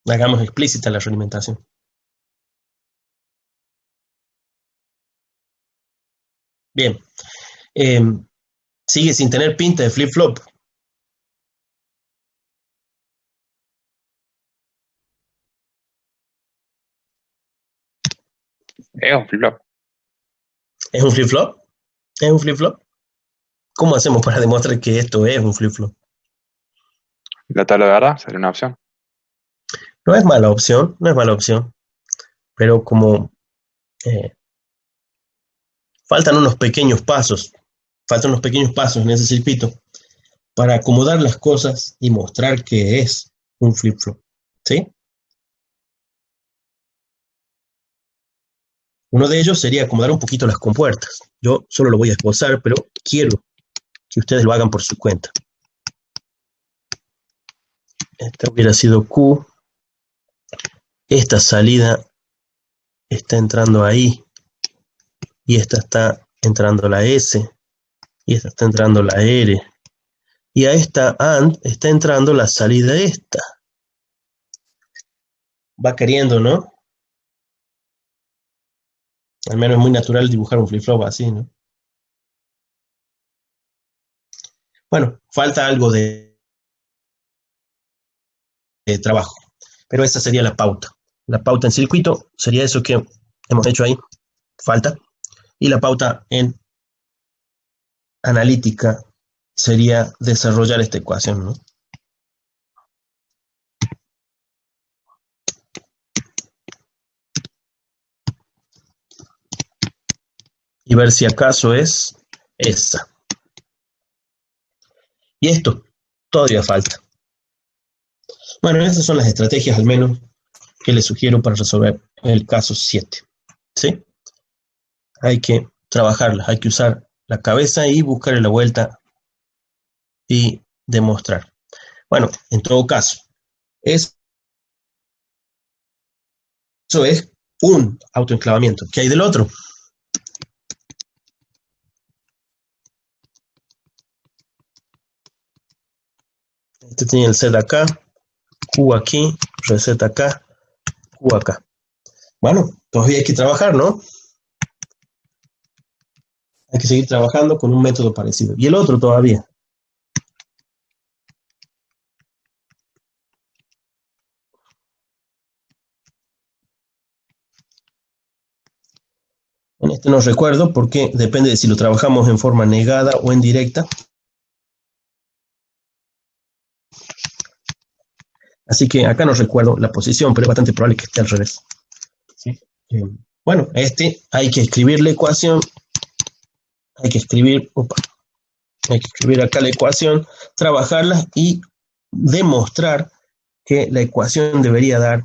Hagamos explícita la realimentación. Bien. Sigue sin tener pinta de flip-flop. Es un flip-flop. ¿Es un flip-flop? ¿Es un flip-flop? ¿Cómo hacemos para demostrar que esto es un flip-flop? La tabla de verdad sería una opción. No es mala opción, no es mala opción. Pero como faltan unos pequeños pasos en ese circuito para acomodar las cosas y mostrar que es un flip-flop. ¿Sí? Uno de ellos sería acomodar un poquito las compuertas. Yo solo lo voy a esbozar, pero quiero que ustedes lo hagan por su cuenta. Esta hubiera sido Q. Esta salida está entrando ahí. Y esta está entrando la S. Y esta está entrando la R. Y a esta AND está entrando la salida esta. Va queriendo, ¿no? Al menos es muy natural dibujar un flip-flop así, ¿no? Bueno, falta algo de trabajo, pero esa sería la pauta. La pauta en circuito sería eso que hemos hecho ahí, falta. Y la pauta en analítica sería desarrollar esta ecuación, ¿no? Y ver si acaso es esa. Y esto todavía falta. Bueno, esas son las estrategias al menos que les sugiero para resolver el caso 7. ¿Sí? Hay que trabajarlas, hay que usar la cabeza y buscarle la vuelta y demostrar. Bueno, en todo caso, eso es un autoenclavamiento. ¿Qué hay del otro? Este tiene el set acá, Q aquí, reset acá, Q acá. Bueno, todavía hay que trabajar, ¿no? Hay que seguir trabajando con un método parecido. Y el otro todavía. En este no recuerdo porque depende de si lo trabajamos en forma negada o en directa. Así que acá no recuerdo la posición, pero es bastante probable que esté al revés. ¿Sí? Bueno, hay que escribir la ecuación. Hay que escribir acá la ecuación, trabajarla y demostrar que la ecuación debería dar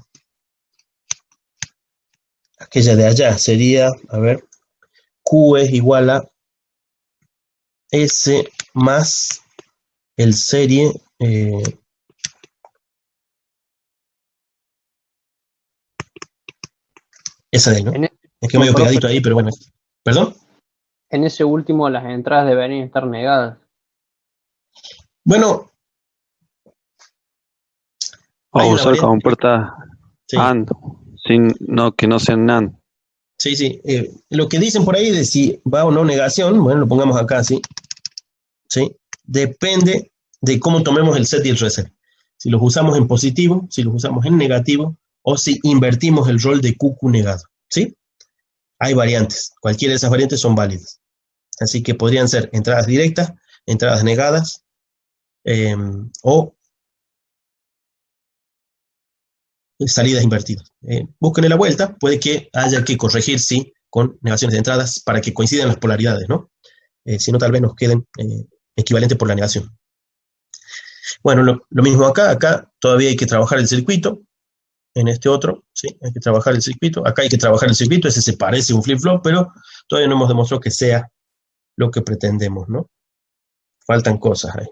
aquella de allá. Sería, a ver, Q es igual a S más el serie esa de ahí, ¿no? Es que medio pegadito ahí, pero bueno. ¿Perdón? En ese último, las entradas deberían estar negadas. Bueno, Vamos hay a una usar variante. compuertas Sí, AND, que no sean NAND. sí. Lo que dicen por ahí de si va o no negación, bueno, lo pongamos acá, ¿sí? ¿Sí? Depende de cómo tomemos el set y el reset. Si los usamos en positivo, si los usamos en negativo, o si invertimos el rol de QQ negado, ¿sí? Hay variantes. Cualquiera de esas variantes son válidas. Así que podrían ser entradas directas, entradas negadas, o salidas invertidas. Busquen la vuelta, puede que haya que corregir, sí, con negaciones de entradas para que coincidan las polaridades, ¿no? Si no, tal vez nos queden equivalentes por la negación. Bueno, lo mismo acá todavía hay que trabajar el circuito. En este otro, sí, hay que trabajar el circuito. Acá hay que trabajar el circuito, ese se parece a un flip-flop, pero todavía no hemos demostrado que sea lo que pretendemos, ¿no? Faltan cosas ahí.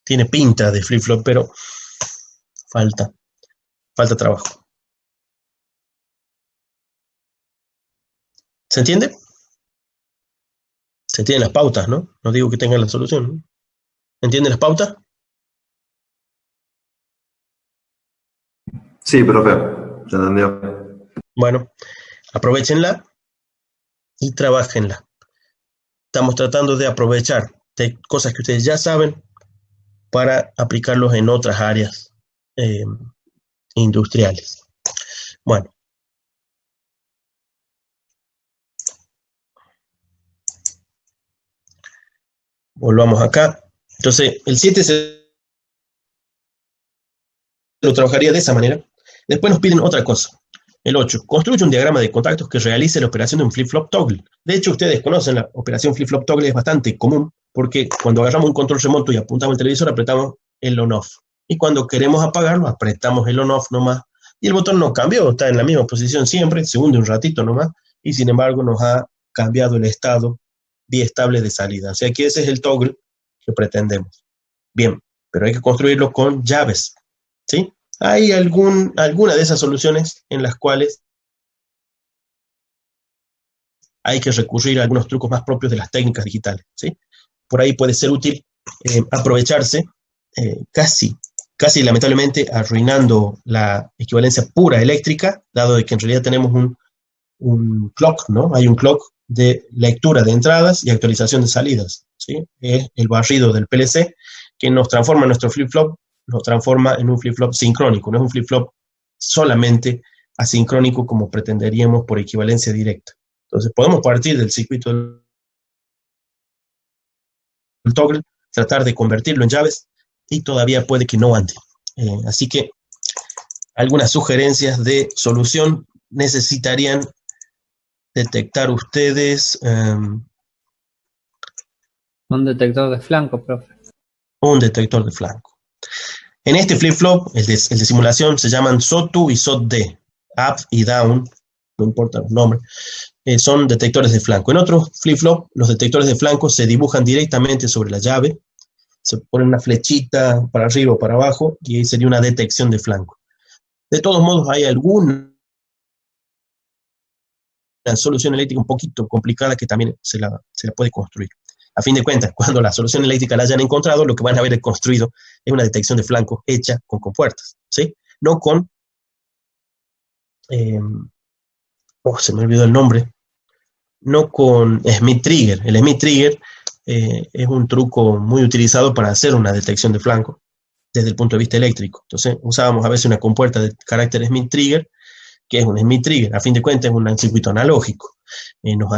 Tiene pinta de flip-flop, pero falta trabajo. ¿Se entiende? Se entienden las pautas, ¿no? No digo que tengan la solución, ¿no? ¿Entienden las pautas? Sí, profe, se entendió. Bueno, aprovéchenla y trabajenla. Estamos tratando de aprovechar de cosas que ustedes ya saben para aplicarlos en otras áreas industriales. Bueno. Volvamos acá. Entonces, el 7 se lo trabajaría de esa manera. Después nos piden otra cosa. El 8, construye un diagrama de contactos que realice la operación de un flip-flop toggle. De hecho, ustedes conocen la operación flip-flop toggle, es bastante común, porque cuando agarramos un control remoto y apuntamos el televisor, apretamos el on-off. Y cuando queremos apagarlo, apretamos el on-off nomás. Y el botón no cambió, está en la misma posición siempre, se hunde un ratito nomás, y sin embargo nos ha cambiado el estado biestable de salida. O sea que ese es el toggle que pretendemos. Bien, pero hay que construirlo con llaves, ¿sí? Hay alguna de esas soluciones en las cuales hay que recurrir a algunos trucos más propios de las técnicas digitales, ¿sí? Por ahí puede ser útil aprovecharse casi lamentablemente arruinando la equivalencia pura eléctrica, dado de que en realidad tenemos un clock, ¿no? Hay un clock de lectura de entradas y actualización de salidas, ¿sí? Es el barrido del PLC que nos transforma nuestro flip-flop, nos transforma en un flip-flop sincrónico, no es un flip-flop solamente asincrónico como pretenderíamos por equivalencia directa. Entonces podemos partir del circuito del toggle, tratar de convertirlo en llaves y todavía puede que no ande. Así que algunas sugerencias de solución necesitarían detectar ustedes Un detector de flanco, profe. un detector de flanco. En este flip-flop, el de simulación, se llaman SOT2 y SOT-D, up y down, no importa los nombres, son detectores de flanco. En otros flip-flop, los detectores de flanco se dibujan directamente sobre la llave, se pone una flechita para arriba o para abajo, y ahí sería una detección de flanco. De todos modos, hay alguna solución eléctrica un poquito complicada que también se la puede construir. A fin de cuentas, cuando la solución eléctrica la hayan encontrado, lo que van a haber construido es una detección de flanco hecha con compuertas, ¿sí? No con... se me olvidó el nombre. no con Smith Trigger. El Smith Trigger es un truco muy utilizado para hacer una detección de flanco desde el punto de vista eléctrico. Entonces usábamos a veces una compuerta de carácter Smith Trigger, que es un Smith Trigger, a fin de cuentas es un circuito analógico. Nos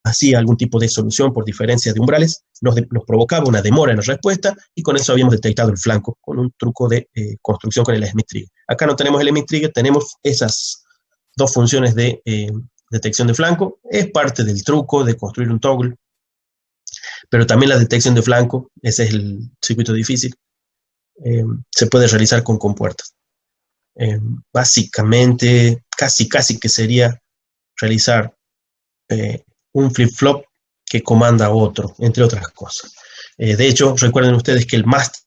hacía algún tipo de solución por diferencia de umbrales, nos provocaba una demora en la respuesta y con eso habíamos detectado el flanco con un truco de construcción con el Smith Trigger. Acá no tenemos el Smith Trigger, tenemos esas dos funciones de detección de flanco. Es parte del truco de construir un toggle, pero también la detección de flanco, ese es el circuito difícil, se puede realizar con compuertas. Básicamente, casi que sería realizar un flip-flop que comanda otro, entre otras cosas. De hecho, recuerden ustedes que el master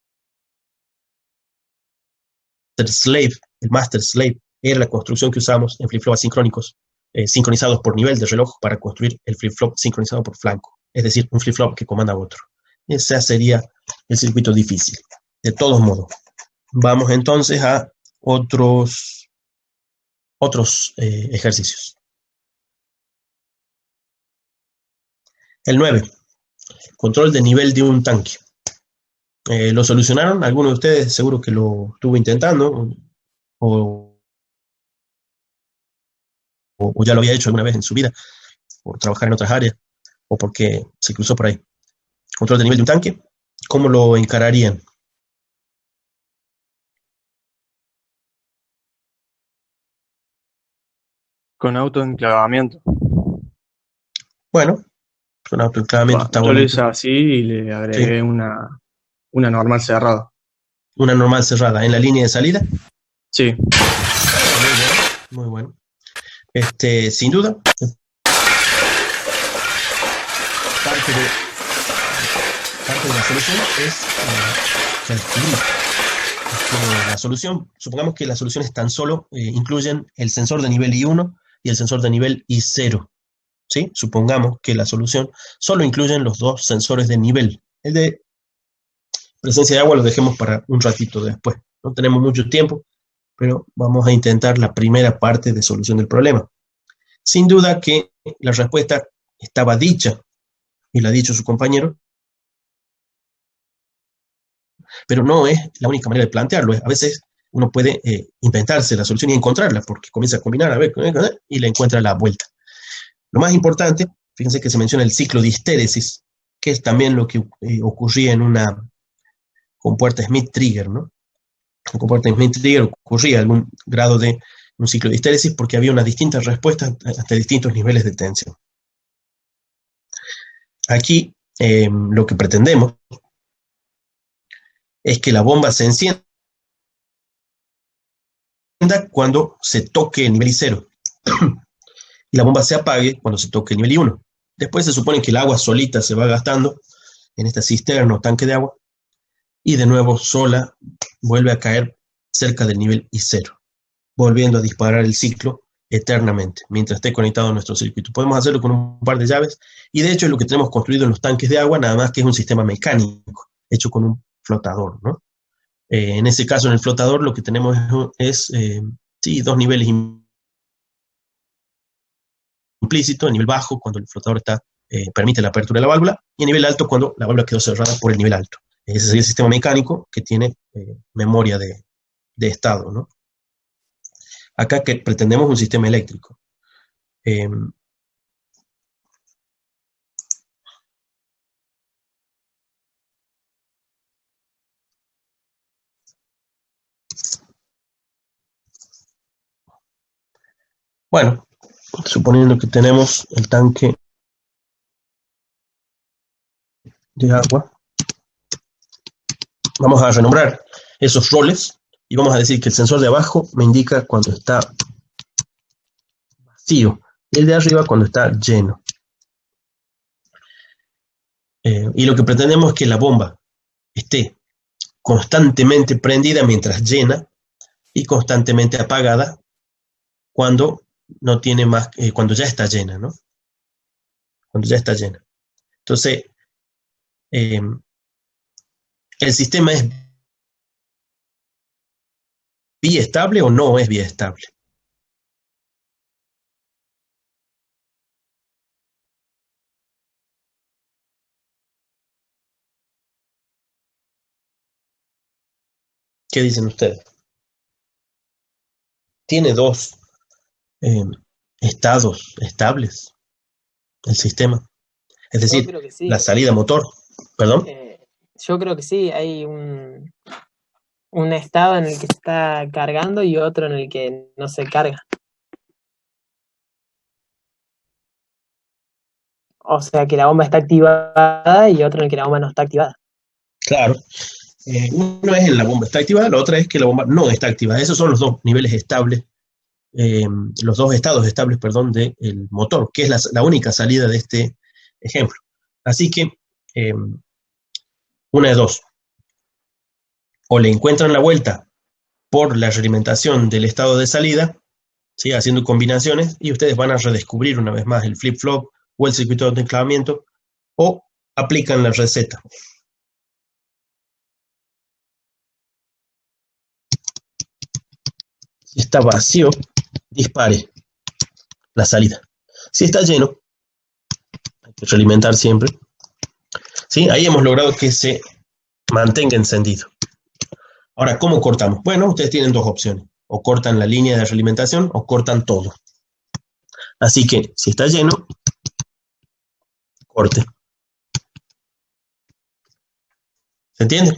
slave era la construcción que usamos en flip-flop asincrónicos, sincronizados por nivel de reloj para construir el flip-flop sincronizado por flanco, es decir, un flip-flop que comanda otro. Ese sería el circuito difícil. De todos modos, vamos entonces a otros ejercicios. El 9. Control de nivel de un tanque. ¿Lo solucionaron? ¿Alguno de ustedes seguro que lo estuvo intentando? ¿O ya lo había hecho alguna vez en su vida? ¿Por trabajar en otras áreas? ¿O porque se cruzó por ahí? Control de nivel de un tanque. ¿Cómo lo encararían? Con autoenclavamiento. Bueno, con autoenclavamiento está Yo lo bonito. hice así y le agregué una normal cerrada. Una normal cerrada. ¿En la línea de salida? Sí. Muy bueno. Sin duda, parte de la solución es el equilibrio. La solución, supongamos que las soluciones tan solo incluyen el sensor de nivel I1 y el sensor de nivel I0. ¿Sí? Supongamos que la solución solo incluyen los dos sensores de nivel. El de presencia de agua lo dejemos para un ratito después. No tenemos mucho tiempo, pero vamos a intentar la primera parte de solución del problema. Sin duda que la respuesta estaba dicha, y la ha dicho su compañero, pero no es la única manera de plantearlo. A veces uno puede inventarse la solución y encontrarla, porque comienza a combinar, a ver, y le encuentra la vuelta. Lo más importante, fíjense que se menciona el ciclo de histéresis, que es también lo que ocurría en una compuerta Smith-Trigger, ¿no? En compuerta Smith-Trigger ocurría algún grado de un ciclo de histéresis porque había unas distintas respuestas hasta distintos niveles de tensión. Aquí lo que pretendemos es que la bomba se encienda cuando se toque el nivel I0 y la bomba se apague cuando se toque el nivel I1. Después se supone que el agua solita se va gastando en esta cisterna o tanque de agua y de nuevo sola vuelve a caer cerca del nivel I0, volviendo a disparar el ciclo eternamente, mientras esté conectado a nuestro circuito. Podemos hacerlo con un par de llaves, y de hecho es lo que tenemos construido en los tanques de agua, nada más que es un sistema mecánico, hecho con un flotador, ¿no? En ese caso, en el flotador, lo que tenemos es dos niveles implícitos, a nivel bajo, cuando el flotador permite la apertura de la válvula, y a nivel alto, cuando la válvula quedó cerrada por el nivel alto. Ese sería el sistema mecánico que tiene memoria de estado, ¿no? Acá que pretendemos un sistema eléctrico. Bueno, suponiendo que tenemos el tanque de agua, vamos a renombrar esos roles y vamos a decir que el sensor de abajo me indica cuando está vacío y el de arriba cuando está lleno. Y lo que pretendemos es que la bomba esté constantemente prendida mientras llena y constantemente apagada cuando no tiene más, cuando ya está llena, ¿no? Cuando ya está llena. Entonces, el sistema es biestable o no es biestable. ¿Qué dicen ustedes? ¿Tiene dos estados estables el sistema? Es Yo decir, creo que sí. la salida motor, perdón. Yo creo que sí, hay un estado en el que se está cargando y otro en el que no se carga. O sea, que la bomba está activada y otro en el que la bomba no está activada. Claro. Uno es en la bomba está activada, la otra es que la bomba no está activada. Esos son los dos niveles estables, los dos estados estables, perdón, del motor, que es la única salida de este ejemplo. Así que, una de dos. O le encuentran la vuelta por la realimentación del estado de salida, ¿sí? Haciendo combinaciones, y ustedes van a redescubrir una vez más el flip-flop o el circuito de autoenclavamiento, o aplican la receta. Si está vacío, dispare la salida. Si está lleno, hay que realimentar siempre. ¿Sí? Ahí hemos logrado que se mantenga encendido. Ahora, ¿cómo cortamos? Bueno, ustedes tienen dos opciones. O cortan la línea de realimentación o cortan todo. Así que, si está lleno, corte. ¿Se entiende?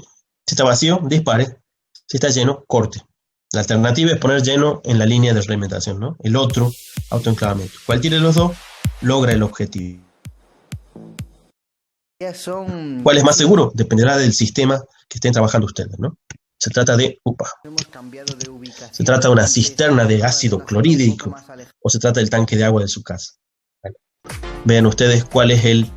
Si está vacío, dispare. Si está lleno, corte. La alternativa es poner lleno en la línea de realimentación, ¿no? El otro, autoenclavamiento. Cualquiera de los dos logra el objetivo. ¿Cuál es más seguro? Dependerá del sistema que estén trabajando ustedes, ¿no? Se trata de una cisterna de ácido clorhídrico o se trata del tanque de agua de su casa. Vean ustedes cuál es el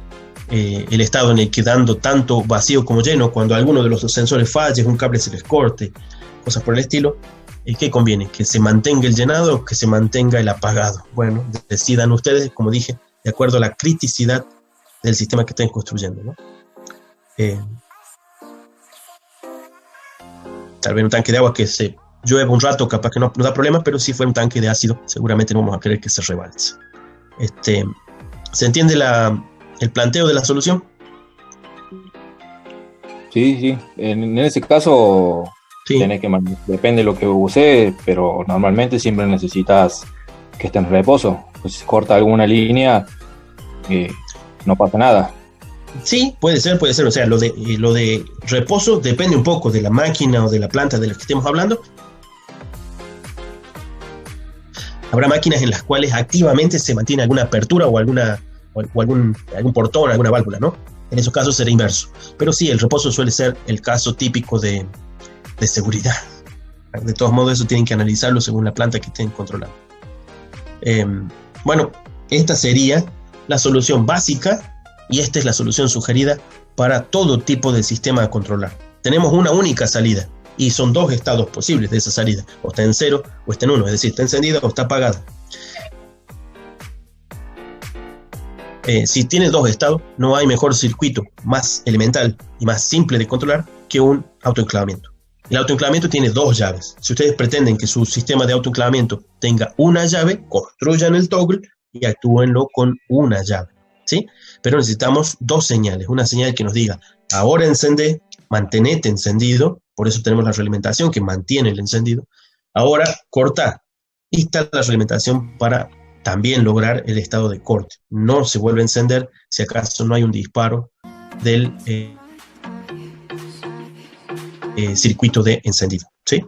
estado en el que dando tanto vacío como lleno, cuando alguno de los dos sensores falle, un cable se les corte, cosas por el estilo, ¿qué conviene? ¿Que se mantenga el llenado o que se mantenga el apagado? Bueno, decidan ustedes, como dije, de acuerdo a la criticidad del sistema que estén construyendo, ¿no? Tal vez un tanque de agua que se llueve un rato, capaz que no da problema, pero si fue un tanque de ácido, seguramente no vamos a querer que se rebalse. ¿Se entiende el planteo de la solución? Sí. En ese caso, sí. Depende de lo que uses, pero normalmente siempre necesitas que esté en reposo. Pues si corta alguna línea, no pasa nada. Sí, puede ser. O sea, lo de reposo depende un poco de la máquina o de la planta de la que estemos hablando. Habrá máquinas en las cuales activamente se mantiene alguna apertura o algún portón, alguna válvula, ¿no? En esos casos será inverso. Pero sí, el reposo suele ser el caso típico de seguridad. De todos modos, eso tienen que analizarlo según la planta que estén controlando. Bueno, esta sería la solución básica y esta es la solución sugerida para todo tipo de sistema a controlar. Tenemos una única salida y son dos estados posibles de esa salida. O está en 0 o está en 1, es decir, está encendida o está apagada. Si tiene dos estados, no hay mejor circuito más elemental y más simple de controlar que un autoenclavamiento. El autoenclavamiento tiene dos llaves. Si ustedes pretenden que su sistema de autoenclavamiento tenga una llave, construyan el toggle y actúenlo con una llave, ¿sí? Pero necesitamos dos señales. Una señal que nos diga, ahora encendé, mantenete encendido, por eso tenemos la realimentación que mantiene el encendido. Ahora corta. Y está la realimentación para también lograr el estado de corte. No se vuelve a encender si acaso no hay un disparo del circuito de encendido, ¿sí?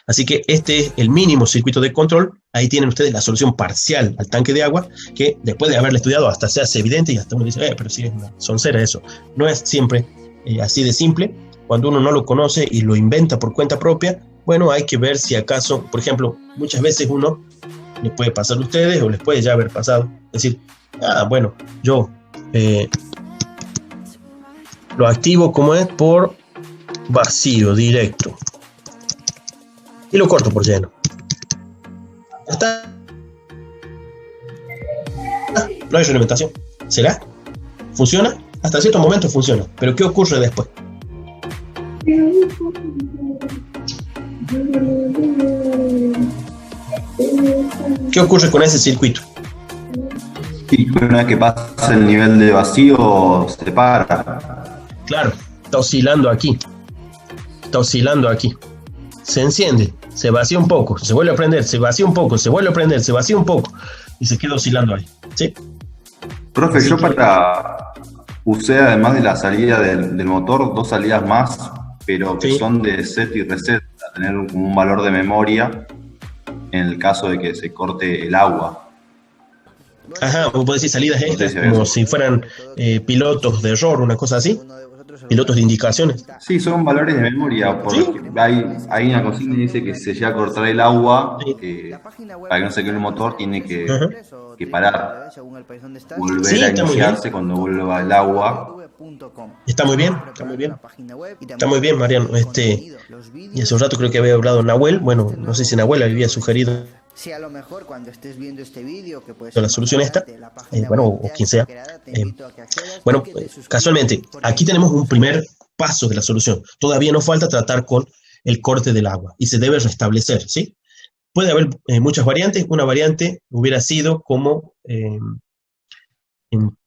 Así que este es el mínimo circuito de control. Ahí tienen ustedes la solución parcial al tanque de agua, que después de haberle estudiado hasta se hace evidente y hasta uno dice, pero sí es una soncera eso. No es siempre así de simple. Cuando uno no lo conoce y lo inventa por cuenta propia, bueno, hay que ver si acaso, por ejemplo, muchas veces uno les puede pasar a ustedes o les puede ya haber pasado. Decir, bueno, yo lo activo como es por vacío, directo. Y lo corto por lleno. ¿Ya está? No hay realimentación. ¿Será? ¿Funciona? Hasta cierto momento funciona. Pero ¿qué ocurre después? ¿Qué ocurre con ese circuito? Y una vez que pasa el nivel de vacío, se para. Claro, está oscilando aquí. Está oscilando aquí. se enciende, se vacía un poco, se vuelve a prender, se vacía un poco, se vuelve a prender, se vacía un poco y se queda oscilando ahí. ¿Sí? Profe, Así yo que- usé además de la salida del motor, dos salidas más, pero que Sí. son de set y reset, para tener un valor de memoria en el caso de que se corte el agua. Ajá, vos podés decir salidas No sé extras, si había como eso. si fueran pilotos de error, una cosa así, pilotos de indicaciones. Sí, son valores de memoria, porque ¿Sí? hay una consigna que dice que si se llega a cortar el agua, Sí. para que no se quede el motor, tiene Ajá. que parar, volver Sí, a está muy bien. iniciarse cuando vuelva el agua. Está muy bien, está muy bien. Está muy bien, Mariano. Y hace un rato creo que había hablado Nahuel. Bueno, no sé si Nahuel había sugerido Si a lo mejor cuando estés viendo este vídeo, que puede la ser más solución esta, adelante, la página bueno, web o ya quien está sea. creada, te invito a que accedas Bueno, y que te suscribas, casualmente, porque aquí tenemos un primer paso de la solución. Todavía nos falta tratar con el corte del agua y se debe restablecer, ¿sí? Puede haber muchas variantes. Una variante hubiera sido como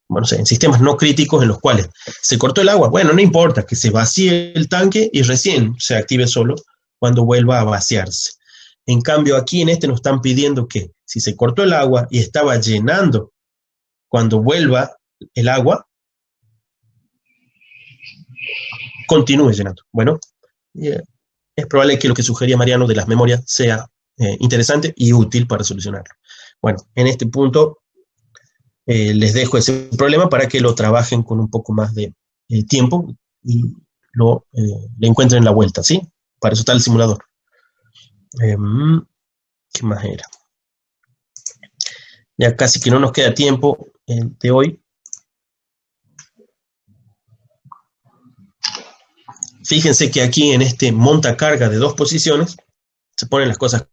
bueno, en sistemas no críticos en los cuales se cortó el agua. Bueno, no importa, que se vacíe el tanque y recién se active solo cuando vuelva a vaciarse. En cambio, aquí en este nos están pidiendo que si se cortó el agua y estaba llenando cuando vuelva el agua, continúe llenando. Bueno, es probable que lo que sugería Mariano de las memorias sea interesante y útil para solucionarlo. Bueno, en este punto les dejo ese problema para que lo trabajen con un poco más de tiempo y le encuentren la vuelta, ¿sí? Para eso está el simulador. ¿Qué más era? Ya casi que no nos queda tiempo de hoy. Fíjense que aquí en este montacarga de 2 posiciones se ponen las cosas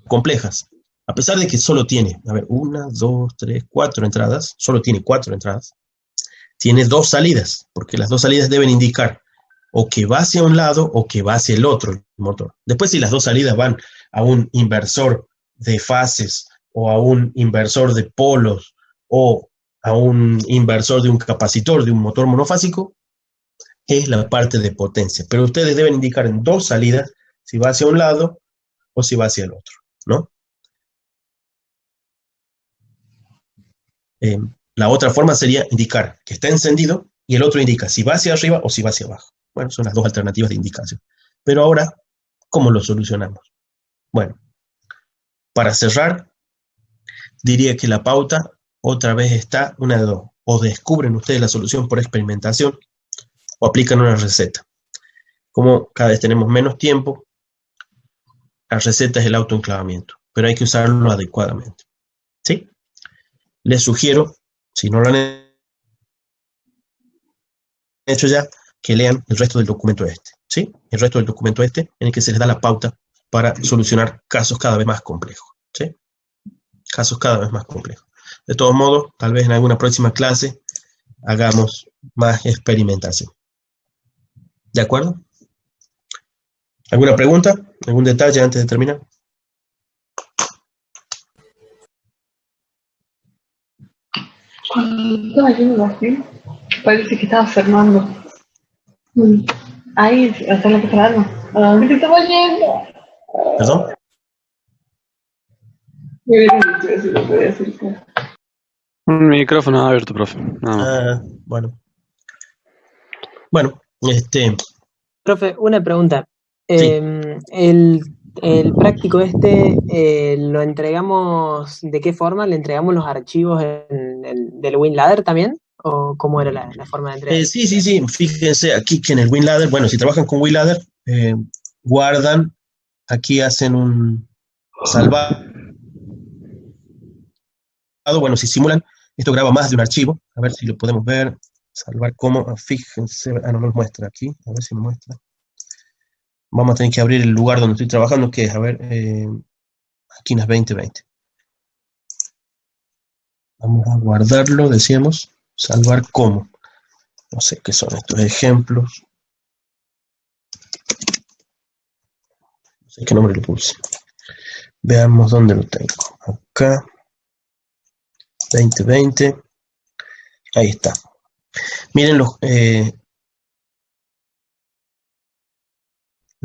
complejas. A pesar de que solo tiene, 1, 2, 3, 4 entradas, solo tiene 4 entradas, tiene 2 salidas, porque las 2 salidas deben indicar o que va hacia un lado o que va hacia el otro el motor. Después, si las 2 salidas van a un inversor de fases o a un inversor de polos o a un inversor de un capacitor de un motor monofásico, es la parte de potencia. Pero ustedes deben indicar en 2 salidas si va hacia un lado o si va hacia el otro, ¿no? La otra forma sería indicar que está encendido y el otro indica si va hacia arriba o si va hacia abajo. Bueno, son las 2 alternativas de indicación. Pero ahora, ¿cómo lo solucionamos? Bueno, para cerrar, diría que la pauta otra vez está una de 2. O descubren ustedes la solución por experimentación o aplican una receta. Como cada vez tenemos menos tiempo, la receta es el autoenclavamiento, pero hay que usarlo adecuadamente. ¿Sí? Les sugiero, si no lo han hecho ya, que lean el resto del documento este, ¿sí? El resto del documento este en el que se les da la pauta para solucionar casos cada vez más complejos, ¿sí? Casos cada vez más complejos. De todos modos, tal vez en alguna próxima clase hagamos más experimentación. ¿De acuerdo? ¿Alguna pregunta? ¿Algún detalle antes de terminar? Cuando estaba yendo así, parece que estaba Fernando. Ahí, hasta la que Fernando. ¿Qué te estaba yendo? ¿Perdón? Un micrófono abierto, profe. Bueno. Bueno, Profe, una pregunta. Sí. El práctico ¿lo entregamos de qué forma? ¿Le entregamos los archivos del WinLadder también? ¿O cómo era la forma de entrega? Sí. Fíjense aquí que en el WinLadder, bueno, si trabajan con WinLadder, guardan, aquí hacen un salvado. Bueno, si simulan, esto graba más de un archivo. A ver si lo podemos ver. Salvar como, fíjense, no nos muestra aquí. A ver si me muestra. Vamos a tener que abrir el lugar donde estoy trabajando, que es, Aquinas 2020. Vamos a guardarlo, decíamos, salvar como. No sé qué son estos ejemplos. No sé qué nombre le puse. Veamos dónde lo tengo. Acá. 2020. Ahí está. Miren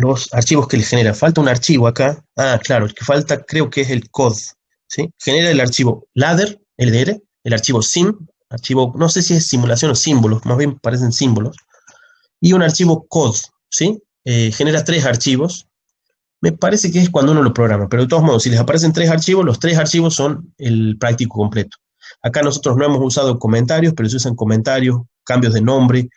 los archivos que le genera. Falta un archivo acá. Ah, claro, el que falta creo que es el COD, ¿sí? Genera el archivo ladder, LDR, el archivo sim, archivo, no sé si es simulación o símbolos, más bien parecen símbolos, y un archivo COD, ¿sí? Genera 3 archivos. Me parece que es cuando uno lo programa, pero de todos modos, si les aparecen 3 archivos, los 3 archivos son el práctico completo. Acá nosotros no hemos usado comentarios, pero se usan comentarios, cambios de nombre,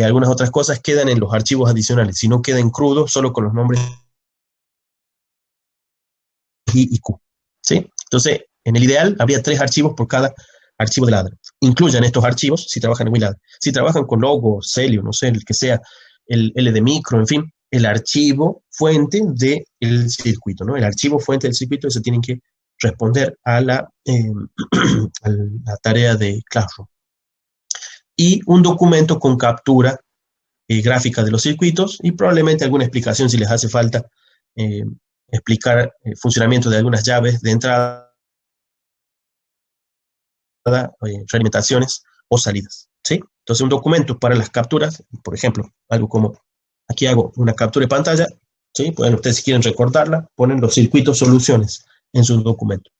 algunas otras cosas quedan en los archivos adicionales. Si no queda en crudo, solo con los nombres I y Q, ¿sí? Entonces, en el ideal, habría 3 archivos por cada archivo de ladder. Incluyan estos archivos si trabajan en WinLadder. Si trabajan con Logo, Celio, no sé, el que sea, el LD micro, en fin, el archivo fuente del circuito, ¿no? El archivo fuente del circuito, se tienen que responder a la tarea de Classroom. Y un documento con captura gráfica de los circuitos y probablemente alguna explicación si les hace falta explicar el funcionamiento de algunas llaves de entrada, realimentaciones o salidas, ¿sí? Entonces un documento para las capturas, por ejemplo, algo como, aquí hago una captura de pantalla, ¿sí? Pueden ustedes, si quieren recortarla, ponen los circuitos soluciones en su documento,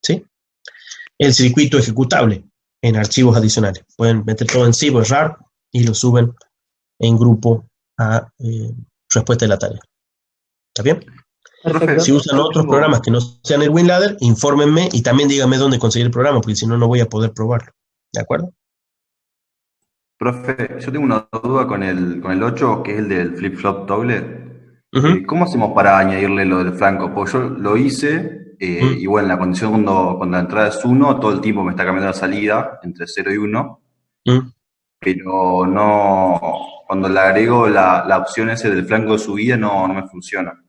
¿sí? El circuito ejecutable en archivos adicionales. Pueden meter todo en zip o RAR y lo suben en grupo a respuesta de la tarea. ¿Está bien? Perfecto. Si usan otros programas que no sean el WinLadder, infórmenme y también díganme dónde conseguir el programa, porque si no, no voy a poder probarlo. ¿De acuerdo? Profe, yo tengo una duda con el 8, que es el del flip-flop toggle. ¿Cómo hacemos para añadirle lo del flanco? Porque yo lo hice, y bueno, la condición cuando la entrada es 1, todo el tiempo me está cambiando la salida entre 0 y 1, pero no, cuando le agrego la opción ese del flanco de subida no me funciona.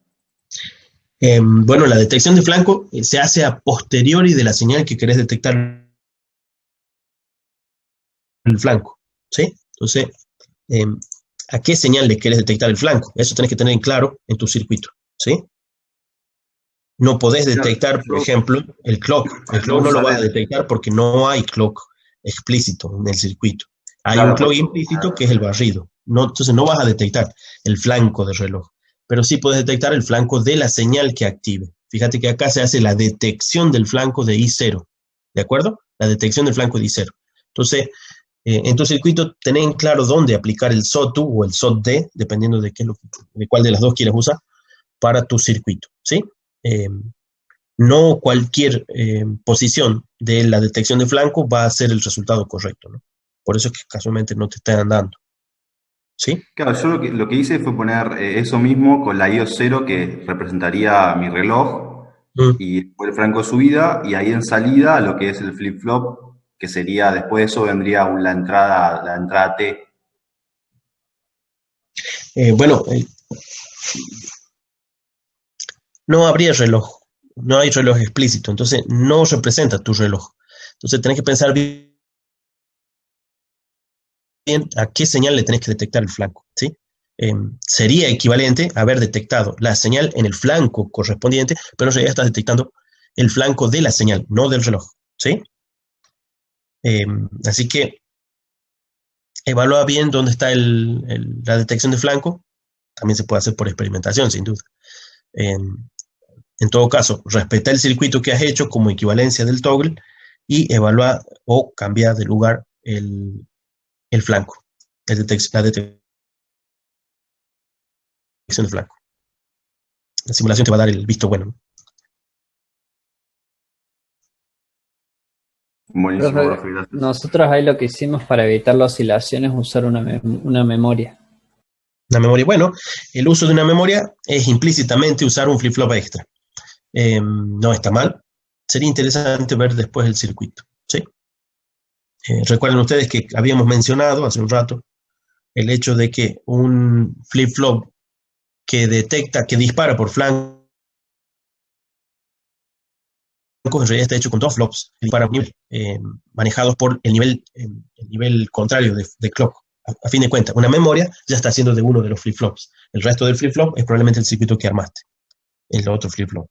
Bueno, la detección de flanco se hace a posteriori de la señal que querés detectar en el flanco, ¿sí? Entonces, ¿a qué señal le querés detectar el flanco? Eso tenés que tener en claro en tu circuito, ¿sí? No podés detectar, por ejemplo, el clock. El clock no lo vas a detectar porque no hay clock explícito en el circuito. Hay un clock implícito que es el barrido. No, entonces no vas a detectar el flanco del reloj, pero sí puedes detectar el flanco de la señal que active. Fíjate que acá se hace la detección del flanco de I0, ¿de acuerdo? La detección del flanco de I0. Entonces, en tu circuito tenés en claro dónde aplicar el SOTU o el SOT-D, dependiendo de cuál de las dos quieras usar, para tu circuito, ¿sí? No cualquier posición de la detección de flanco va a ser el resultado correcto, ¿no? Por eso es que casualmente no te están dando. ¿Sí? Claro, yo lo que hice fue poner eso mismo con la IO 0 que representaría mi reloj y después el flanco de subida, y ahí en salida lo que es el flip-flop, que sería, después de eso vendría la entrada T. Bueno, no habría reloj, no hay reloj explícito, entonces no representa tu reloj. Entonces tenés que pensar bien a qué señal le tenés que detectar el flanco, ¿sí? Sería equivalente a haber detectado la señal en el flanco correspondiente, pero en realidad estás detectando el flanco de la señal, no del reloj, ¿sí? Así que evalúa bien dónde está la detección de flanco. También se puede hacer por experimentación, sin duda. En todo caso, respeta el circuito que has hecho como equivalencia del toggle y evalúa o cambia de lugar el flanco, la detección de flanco. La simulación te va a dar el visto bueno, ¿no? Buenísimo, Profe, gracias. nosotros ahí lo que hicimos para evitar las oscilaciones es usar una memoria. Una memoria, bueno, el uso de una memoria es implícitamente usar un flip-flop extra. No está mal. Sería interesante ver después el circuito, ¿sí? Recuerden ustedes que habíamos mencionado hace un rato el hecho de que un flip-flop que detecta, que dispara por flanco, en realidad está hecho con 2 flops para nivel, manejados por el nivel contrario de clock. A fin de cuentas, una memoria ya está haciendo de uno de los flip-flops. El resto del flip-flop es probablemente el circuito que armaste, el otro flip-flop,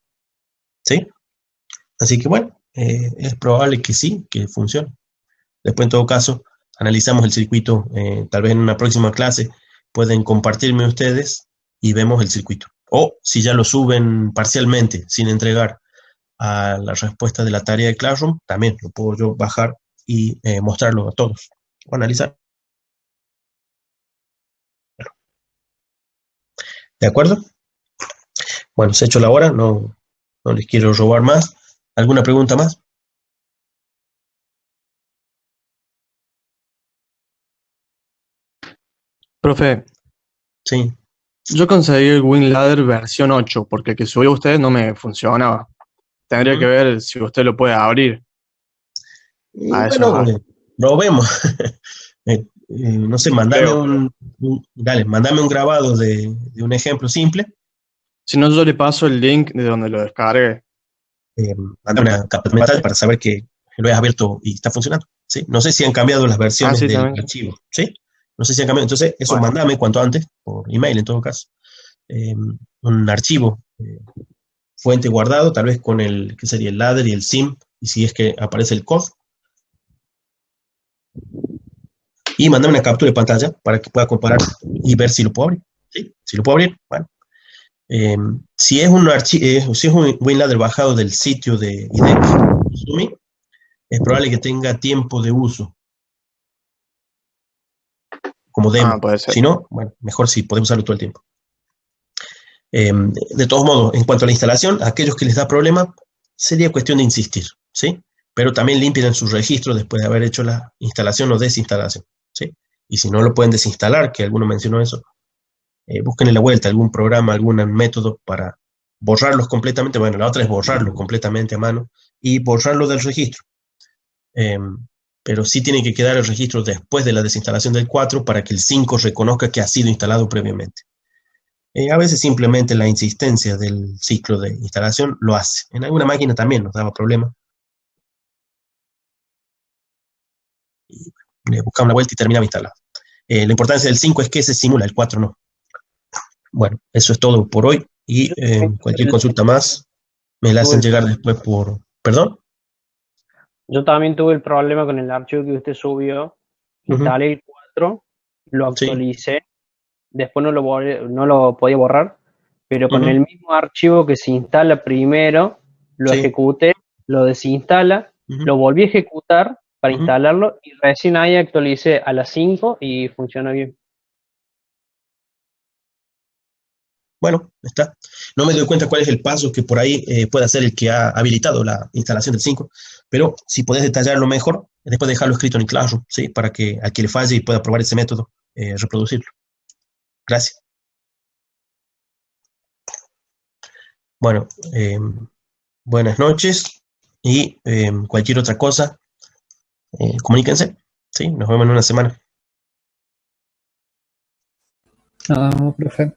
¿sí? Así que bueno, es probable que sí, que funcione. Después, en todo caso, analizamos el circuito, tal vez en una próxima clase pueden compartirme ustedes y vemos el circuito. O si ya lo suben parcialmente, sin entregar a la respuesta de la tarea de Classroom, también lo puedo yo bajar y mostrarlo a todos, o analizar. ¿De acuerdo? Bueno, se ha hecho la hora, no les quiero robar más. ¿Alguna pregunta más? Profe, Sí. yo conseguí el WinLadder versión 8 porque el que subió usted no me funcionaba. Tendría que ver si usted lo puede abrir. Bueno, lo vemos. No sé, mandame mandame un grabado de un ejemplo simple. Si no, yo le paso el link de donde lo descargue. Mandame una captura mental para saber que lo he abierto y está funcionando. ¿Sí? No sé si han cambiado las versiones del archivo. ¿Sí? No sé si han cambiado. Entonces, eso mandame cuanto antes, por email en todo caso. Un archivo, fuente guardado, tal vez con ¿qué sería? El ladder y el sim, y si es que aparece el COD. Y mandame una captura de pantalla para que pueda comparar y ver si lo puedo abrir. ¿Sí? Si lo puedo abrir, bueno. Si es un WinLadder bajado del sitio de IDEC, Sumi, es probable que tenga tiempo de uso como demo. Puede ser. Si no, bueno, mejor si podemos usarlo todo el tiempo. De todos modos, en cuanto a la instalación, a aquellos que les da problema, sería cuestión de insistir, ¿sí? Pero también limpien sus registros después de haber hecho la instalación o desinstalación, ¿sí? Y si no lo pueden desinstalar, que alguno mencionó eso, busquen en la vuelta algún programa, algún método para borrarlos completamente. Bueno, la otra es borrarlo completamente a mano y borrarlo del registro. Pero sí tiene que quedar el registro después de la desinstalación del 4 para que el 5 reconozca que ha sido instalado previamente. A veces simplemente la insistencia del ciclo de instalación lo hace. En alguna máquina también nos daba problema. Y le buscamos la vuelta y terminaba instalado. La importancia del 5 es que se simula, el 4 no. Bueno, eso es todo por hoy. Y cualquier consulta más me la hacen llegar después por... ¿Perdón? Yo también tuve el problema con el archivo que usted subió. Instalé el 4, lo actualicé. Después no lo podía borrar, pero con el mismo archivo que se instala primero, lo ejecuté, lo desinstala, lo volví a ejecutar para instalarlo y recién ahí actualicé a las 5 y funciona bien. Bueno, está. No me doy cuenta cuál es el paso que por ahí puede ser el que ha habilitado la instalación del 5, pero si podés detallarlo mejor, después dejarlo escrito en el Classroom, ¿sí? Para que al que le falle y pueda probar ese método, reproducirlo. Gracias. Bueno, buenas noches y cualquier otra cosa, comuníquense. ¿Sí? Nos vemos en una semana. No, profe.